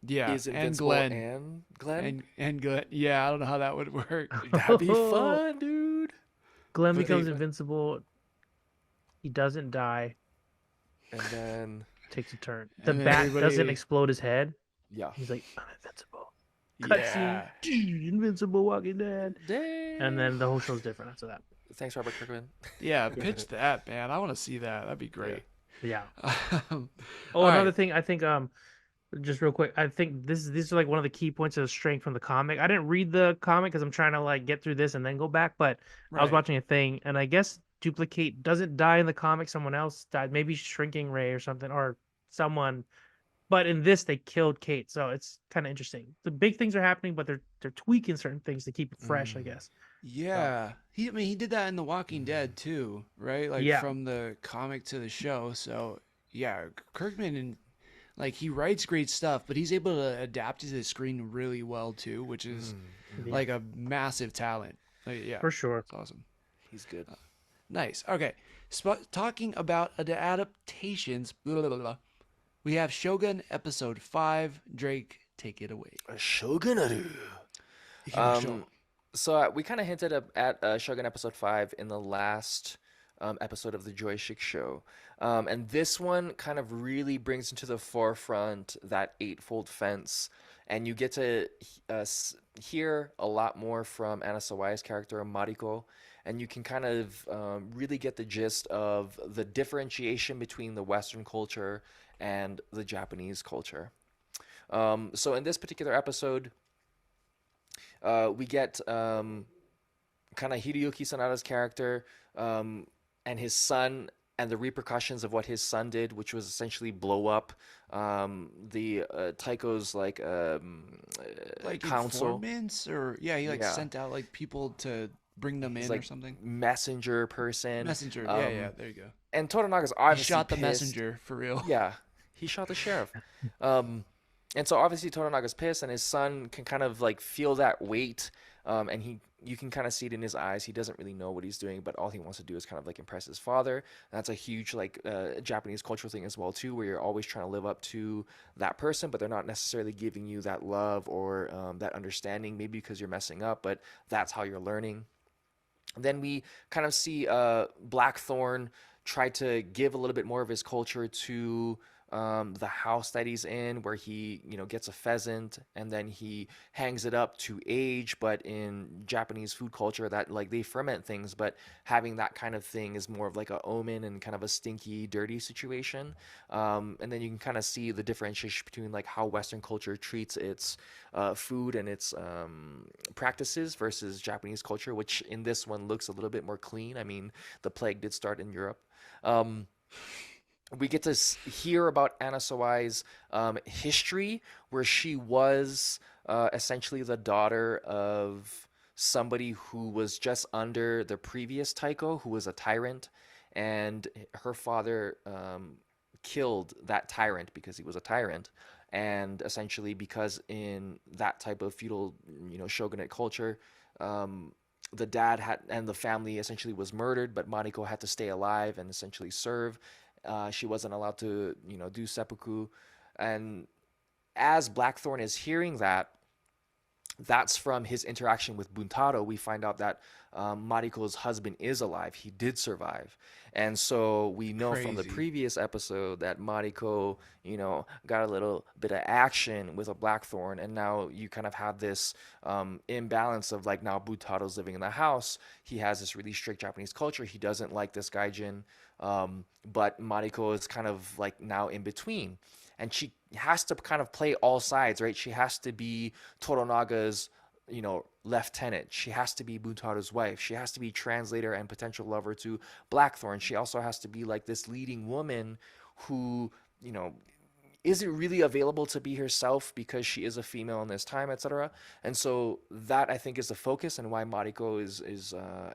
Yeah, Is and Invincible Glenn, and Glenn? and Glenn. Yeah, I don't know how that would work, That'd be fun, dude. Glenn but they. becomes invincible. He doesn't die. And then Takes a turn. The And then bat doesn't everybody. explode his head. yeah. He's like, I'm invincible. Yeah. Cutscene. Invincible Walking Dead. Dang. And then the whole show's different after that. Thanks, Robert Kirkman. Yeah, pitch that, man. I want to see that. That'd be great. Yeah. All Oh, another right. thing, I think just real quick, I think these are like one of the key points of strength from the comic. I didn't read the comic because I'm trying to like get through this and then go back, but I was Right. watching a thing and I guess Duplicate doesn't die in the comic, someone else died, maybe Shrinking Ray or something, or someone, but in this they killed Kate, so it's kind of interesting. The big things are happening, but they're tweaking certain things to keep it fresh, I guess. Yeah. I mean, he did that in The Walking Dead too, right? Like Yeah, from the comic to the show. So, yeah, Kirkman and like he writes great stuff, but he's able to adapt to the screen really well too, which is yeah, like a massive talent. Like, yeah, for sure. it's awesome. He's good. Nice. Okay. Talking about the adaptations, blah, blah, blah, blah. We have Shogun episode 5. Drake, take it away. Shogunaru. So we kind of hinted at Shogun episode 5 in the last episode of the Joystick Show. And this one kind of really brings into the forefront that eightfold fence. And you get to hear a lot more from Anna Sawai's character, Mariko. And you can kind of really get the gist of the differentiation between the Western culture and the Japanese culture. So in this particular episode, we get kind of Hideyuki Sanada's character and his son and the repercussions of what his son did, which was essentially blow up the Taiko's Like council. informants, or yeah, he like Yeah, sent out like people to bring them he's in or like something. messenger person. Messenger. Yeah, yeah. There you go. And Toranaga's He obviously shot the pissed. messenger for real. Yeah, he shot the sheriff. And so obviously Toranaga's pissed, and his son can kind of like feel that weight, and you can kind of see it in his eyes. He doesn't really know what he's doing, but all he wants to do is kind of like impress his father. And that's a huge Japanese cultural thing as well too, where you're always trying to live up to that person, but they're not necessarily giving you that love or that understanding, maybe because you're messing up, but that's how you're learning. Then we kind of see Blackthorn try to give a little bit more of his culture to the house that he's in, where he, gets a pheasant and then he hangs it up to age. But in Japanese food culture, that like they ferment things, but having that kind of thing is more of like a omen and kind of a stinky, dirty situation. And then you can kind of see the differentiation between like how Western culture treats its food and its practices versus Japanese culture, which in this one looks a little bit more clean. I mean, the plague did start in Europe. We get to hear about Anna Sawai's history, where she was essentially the daughter of somebody who was just under the previous Taiko, who was a tyrant, and her father killed that tyrant because he was a tyrant. And essentially, because in that type of feudal, shogunate culture, the dad had and the family essentially was murdered, but Mariko had to stay alive and essentially serve. She wasn't allowed to, do seppuku. And as Blackthorn is hearing that, that's from his interaction with Buntaro. We find out that Mariko's husband is alive. He did survive. And so we know from the Crazy. previous episode that Mariko, got a little bit of action with a Blackthorn. And now you kind of have this imbalance of like now Buntaro's living in the house. He has this really strict Japanese culture. He doesn't like this gaijin. But Mariko is kind of like now in between. And she has to kind of play all sides, right? She has to be Toronaga's, lieutenant. She has to be Buntaro's wife. She has to be translator and potential lover to Blackthorn. She also has to be like this leading woman who, isn't really available to be herself because she is a female in this time, etc. And so that I think is the focus, and why Mariko is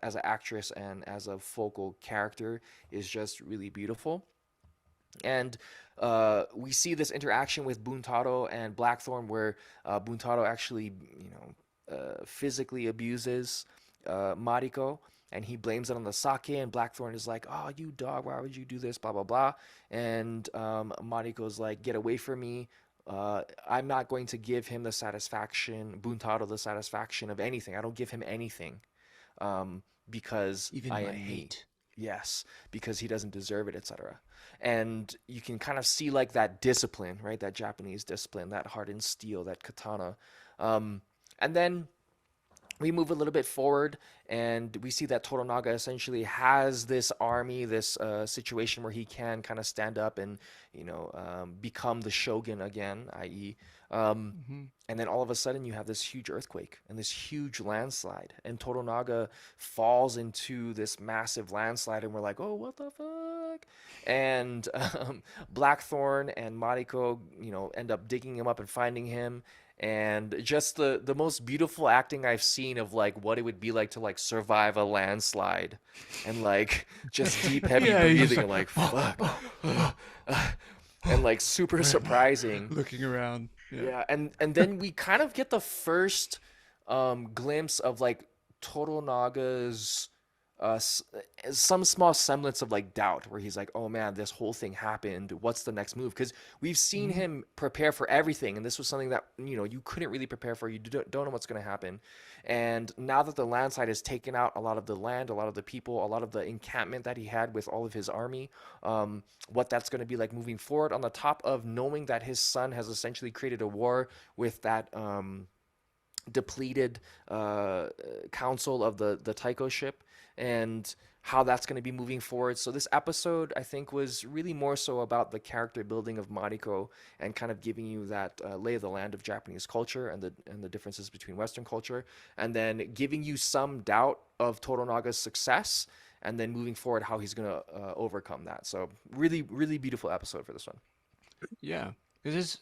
as an actress and as a focal character is just really beautiful. And we see this interaction with Buntaro and Blackthorn where Buntaro actually, physically abuses Mariko, and he blames it on the sake, and Blackthorn is like, oh, you dog, why would you do this, blah, blah, blah. And Mariko's like, get away from me. I'm not going to give him the satisfaction, Buntaro, the satisfaction of anything. I don't give him anything because Even I my am me. hate. Yes, because he doesn't deserve it, etc. And you can kind of see like that discipline, right? That Japanese discipline, that hardened steel, that katana. And then we move a little bit forward and we see that Toranaga essentially has this army, this situation where he can kind of stand up and, become the shogun again, i.e., and then all of a sudden you have this huge earthquake and this huge landslide, and Toranaga falls into this massive landslide, and we're like, oh, what the fuck? And Blackthorn and Mariko, end up digging him up and finding him. And just the most beautiful acting I've seen of like what it would be like to like survive a landslide, and like just deep heavy Yeah, he's breathing, and like fuck, and like super surprising. Looking around. Yeah, and then we kind of get the first glimpse of like Toronaga's some small semblance of like doubt, where he's like, oh man, this whole thing happened, what's the next move? Because we've seen him prepare for everything, and this was something that you couldn't really prepare for. You don't know what's going to happen. And now that the landslide has taken out a lot of the land, a lot of the people, a lot of the encampment that he had with all of his army, what that's going to be like moving forward, on the top of knowing that his son has essentially created a war with that depleted council of the Taiko ship, and how that's going to be moving forward. So this episode, I think, was really more so about the character building of Mariko, and kind of giving you that lay of the land of Japanese culture and the differences between Western culture, and then giving you some doubt of Toronaga's success, and then moving forward how he's going to overcome that. So really, really beautiful episode for this one. Yeah, because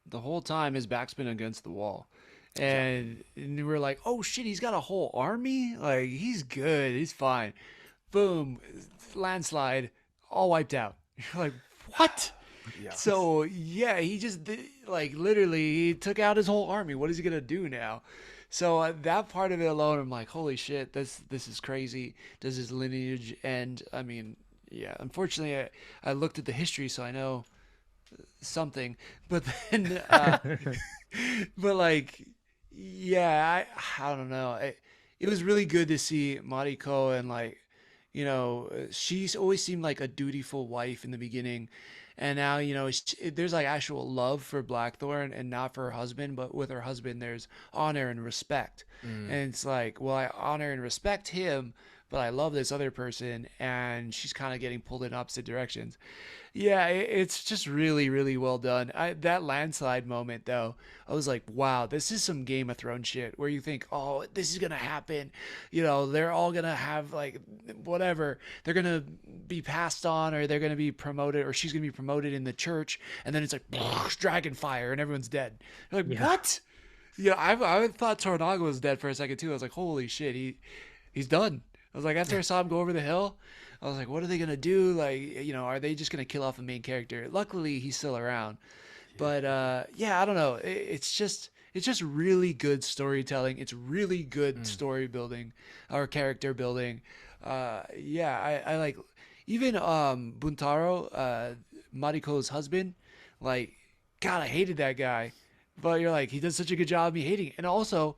the whole time his back's been against the wall, and we're like, oh shit, he's got a whole army. Like, he's good, he's fine. Boom, landslide, all wiped out. You're like, what? Yeah. So yeah, he just like literally he took out his whole army. What is he gonna do now? So that part of it alone, I'm like, holy shit, this is crazy. Does his lineage end? I mean, yeah. Unfortunately, I looked at the history, so I know something. But then, but like, yeah, I don't know. It was really good to see Mariko, and like, she's always seemed like a dutiful wife in the beginning. And now, there's like actual love for Blackthorn, and not for her husband, but with her husband, there's honor and respect. And it's like, well, I honor and respect him, but I love this other person, and she's kind of getting pulled in opposite directions. Yeah, it's just really, really well done. That landslide moment, though, I was like, wow, this is some Game of Thrones shit, where you think, oh, this is going to happen. They're all going to have, like, whatever. They're going to be passed on, or they're going to be promoted, or she's going to be promoted in the church. And then it's like, dragon fire, and everyone's dead. You're like, what? Yeah, I thought Toranaga was dead for a second, too. I was like, holy shit, he's done. I was like, after I saw him go over the hill, I was like, what are they going to do? Like, are they just going to kill off the main character? Luckily, he's still around. But, yeah, I don't know. It's just really good storytelling. It's really good story building, or character building. Yeah, I like, even Buntaro, Mariko's husband, like, God, I hated that guy. but you're like, he does such a good job of me hating it. And also,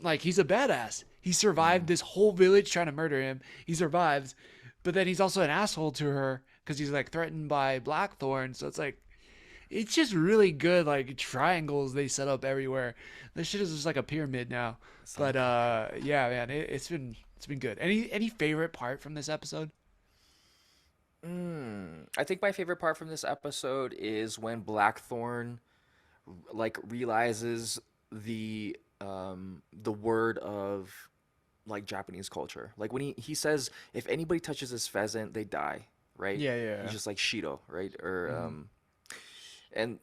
like, he's a badass. He survived this whole village trying to murder him. He survives, but then he's also an asshole to her because he's like threatened by Blackthorn. So it's like, it's just really good, like triangles they set up everywhere. This shit is just like a pyramid now. But yeah, man, it's been good. Any favorite part from this episode? I think my favorite part from this episode is when Blackthorn like realizes the word of like Japanese culture. Like when he says if anybody touches this pheasant, they die, right? Yeah. He's just like Shido, right? Or and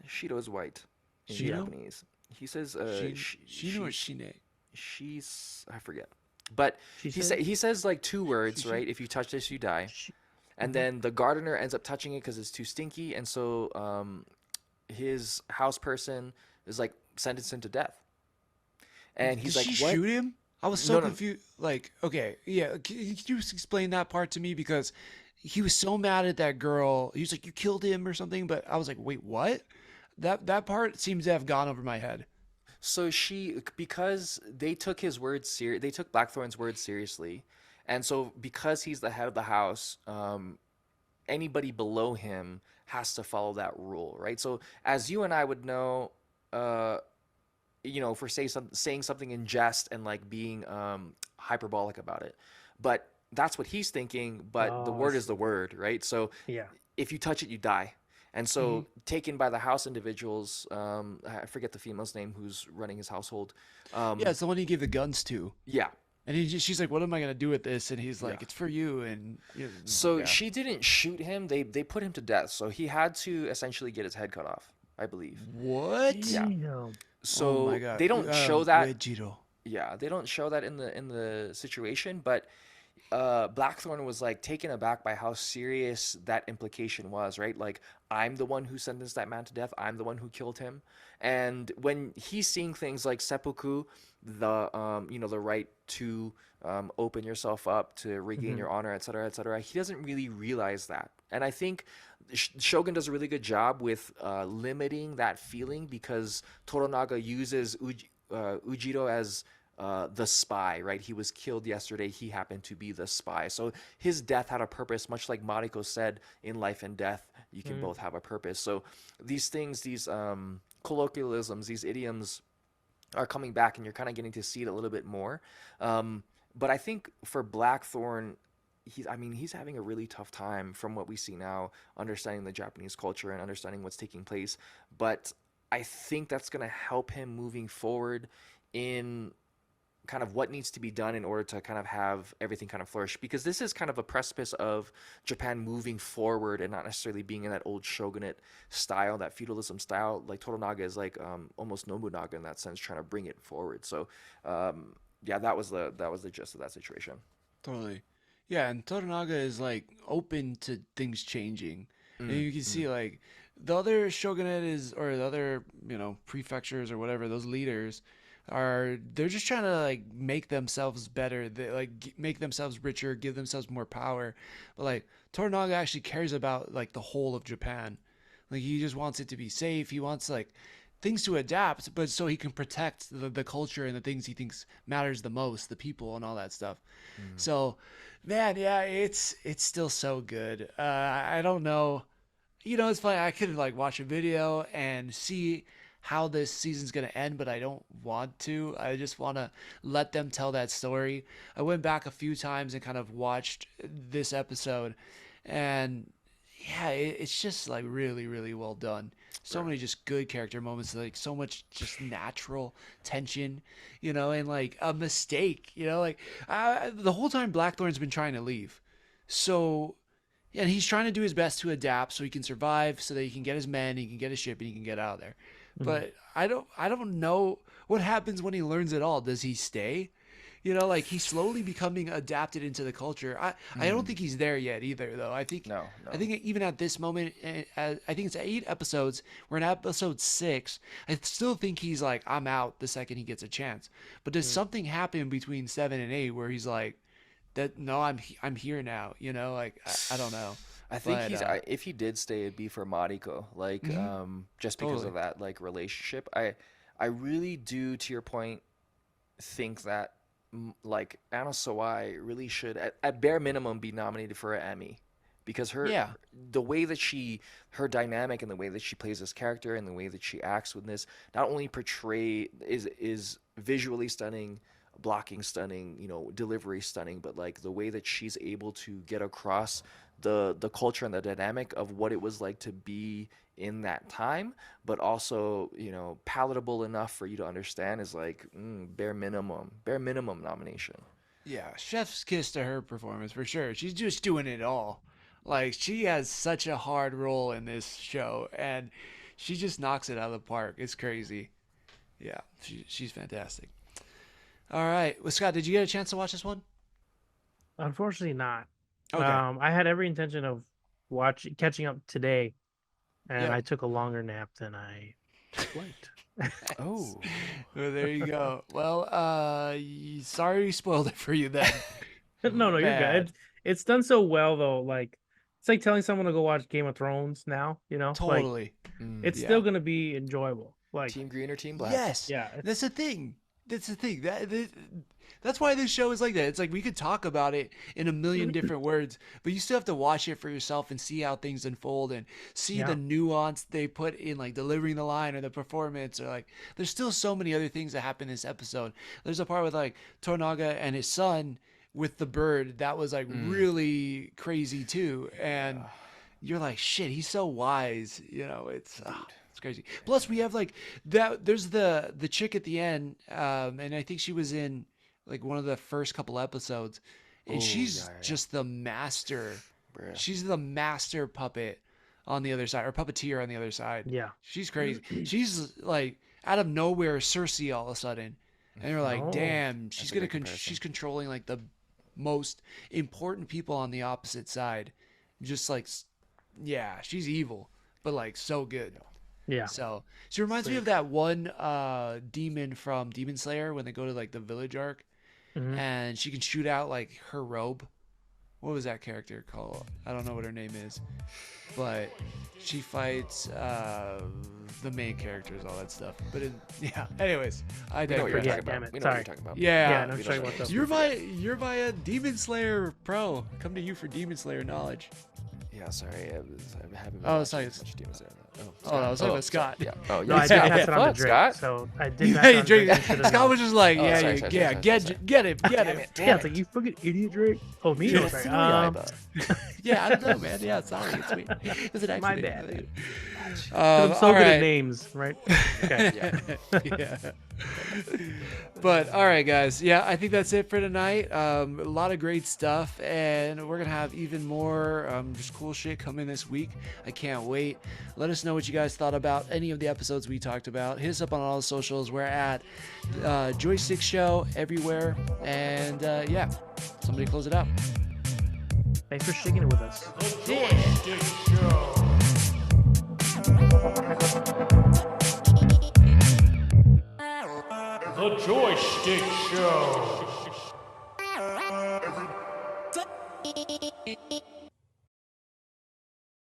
Shido is white in Shido? Japanese. He says Shino or Shine? she's I forget. But She he said- he says like two words, right? If you touch this, you die. And then the gardener ends up touching it because it's too stinky, and so his house person is like sentenced him to death. And he's Did like, she "What?" shoot him? I was so No, no. confused. Like, okay, yeah. Can you just explain that part to me? Because he was so mad at that girl. He was like, "You killed him" or something. But I was like, "Wait, what?" That part seems to have gone over my head. So because they took his words they took Blackthorn's words seriously, and so because he's the head of the house, anybody below him has to follow that rule, right? So as you and I would know, for saying something in jest and like being hyperbolic about it, but that's what he's thinking. But the Oh, I word is the word, right? So Yeah. if you touch it, you die. And so, taken by the house individuals, I forget the female's name who's running his household. Yeah, it's the one he gave the guns to. Yeah. And she's like, "What am I gonna do with this?" And he's like, "It's for you." And So yeah. she didn't shoot him. They put him to death. So he had to essentially get his head cut off, I believe. What? Yeah. Damn. So Oh my God. they don't show that. Vegito. Yeah, they don't show that in the situation, but Blackthorn was like taken aback by how serious that implication was, right? Like, I'm the one who sentenced that man to death. I'm the one who killed him. And when he's seeing things like seppuku, the right to open yourself up to regain your honor, etc., he doesn't really realize that. And I think Shogun does a really good job with limiting that feeling because Toranaga uses Ujiro as the spy, right? He was killed yesterday. He happened to be the spy. So his death had a purpose, much like Mariko said, in life and death, you can both have a purpose. So these things, these colloquialisms, these idioms are coming back, and you're kind of getting to see it a little bit more. But I think for Blackthorn, he's having a really tough time from what we see now, understanding the Japanese culture and understanding what's taking place. But I think that's going to help him moving forward in kind of what needs to be done in order to kind of have everything kind of flourish, because this is kind of a precipice of Japan moving forward and not necessarily being in that old shogunate style, that feudalism style. Like Toranaga is like almost Nobunaga in that sense, trying to bring it forward. So yeah, that was the gist of that situation. Totally. Yeah, and Toranaga is like open to things changing. And you can see like the other shogunate or the other, prefectures or whatever, those leaders they're just trying to like make themselves better. They like make themselves richer, give themselves more power. But like Toranaga actually cares about like the whole of Japan. Like he just wants it to be safe. He wants like things to adapt, but so he can protect the culture and the things he thinks matters the most, the people and all that stuff. So, man, yeah, it's still so good. I don't know. It's funny. I could like watch a video and see how this season's going to end, but I don't want to. I just want to let them tell that story. I went back a few times and kind of watched this episode, and yeah, it's just like really, really well done. So many just good character moments, like so much just natural tension, and like a mistake, like the whole time Blackthorn's been trying to leave. So, and he's trying to do his best to adapt so he can survive, so that he can get his men, he can get his ship, and he can get out of there. But I don't know what happens when he learns it all. Does he stay? Like he's slowly becoming adapted into the culture. I don't think he's there yet either, though. I think No. I think even at this moment, I think it's 8 episodes. We're in episode 6. I still think he's like, I'm out the second he gets a chance. But does something happen between 7 and 8 where he's like, that? No, I'm here now. Like I don't know. I think But, if he did stay, it'd be for Mariko, like just because of Totally. that like relationship. I really do, to your point, think that like Anna Sawai really should at bare minimum be nominated for an Emmy because Yeah. the way that her dynamic and the way that she plays this character and the way that she acts with this not only portray is visually stunning, blocking stunning, delivery stunning, but like the way that she's able to get across the culture and the dynamic of what it was like to be in that time, but also palatable enough for you to understand is like bare minimum nomination. Yeah, chef's kiss to her performance for sure. She's just doing it all. Like she has such a hard role in this show, and she just knocks it out of the park. It's crazy. Yeah, she's fantastic. All right, well, Scott, did you get a chance to watch this one? Unfortunately, not. Okay. I had every intention of catching up today, and Yep. I took a longer nap than I liked. Oh, Well, there you go. Well, sorry we spoiled it for you then. No, you're Bad. good. It's done so well though. Like it's like telling someone to go watch Game of Thrones now. Like Totally. it's yeah. still gonna be enjoyable. Like Team Green or Team Black? Yes. yeah, That's the thing. That's the thing. That's why this show is like that. It's like we could talk about it in a million different words, but you still have to watch it for yourself and see how things unfold and see Yeah. the nuance they put in like delivering the line or the performance or like there's still so many other things that happen in this episode. There's a part with like Tornaga and his son with the bird that was like really crazy too. And you're like, shit, he's so wise. It's crazy. Plus, we have like that. There's the chick at the end, and I think she was in like one of the first couple episodes, and Oh, she's yeah. just the master. Bruh. She's the master puppet on the other side, or puppeteer on the other side. yeah. She's crazy. She's like out of nowhere, Cersei all of a sudden, and you're like, Oh. damn, she's That's a gonna good comparison. she's controlling like the most important people on the opposite side. Just like, yeah, she's evil, but like so good. Yeah. So she reminds me of that one demon from Demon Slayer when they go to like the village arc, Mhm. and she can shoot out like her robe. What was that character called? I don't know what her name is, but she fights the main characters, all that stuff. But yeah. Anyways, I We know what you're digress. Yeah, talking damn about. it. We know what Sorry. you're talking about. Yeah. Yeah, no, we sorry don't about know. that. You're my Demon Slayer pro. Come to you for Demon Slayer knowledge. Yeah, sorry. I haven't been Oh, watching sorry. as much Demon Slayer. Oh, I was talking about Scott. Yeah. Oh, No, yeah. I did Yeah, pass it on Fuck, to Drake, Scott. so I did Yeah, pass it you on to drink. Drake. You should've Scott known. was just like, Oh, yeah, sorry, you- sorry, yeah, sorry, get sorry. get it, get Damn it. it, damn Yeah, it. it's like you fucking idiot, Drake. Oh, me? Yeah, Oh, sorry. Sorry, Yeah, I don't know, man. Yeah, sorry, it's me. It's an My accident. bad. I'm so all good at right. names, right? Okay. Yeah. But all right, guys. Yeah, I think that's it for tonight. A lot of great stuff, and we're gonna have even more just cool shit coming this week. I can't wait. Let us know what you guys thought about any of the episodes we talked about. Hit us up on all the socials. We're at Joystick Show everywhere, and yeah, somebody close it out. Thanks for sticking it with us. The Joystick Show. The Joystick Show.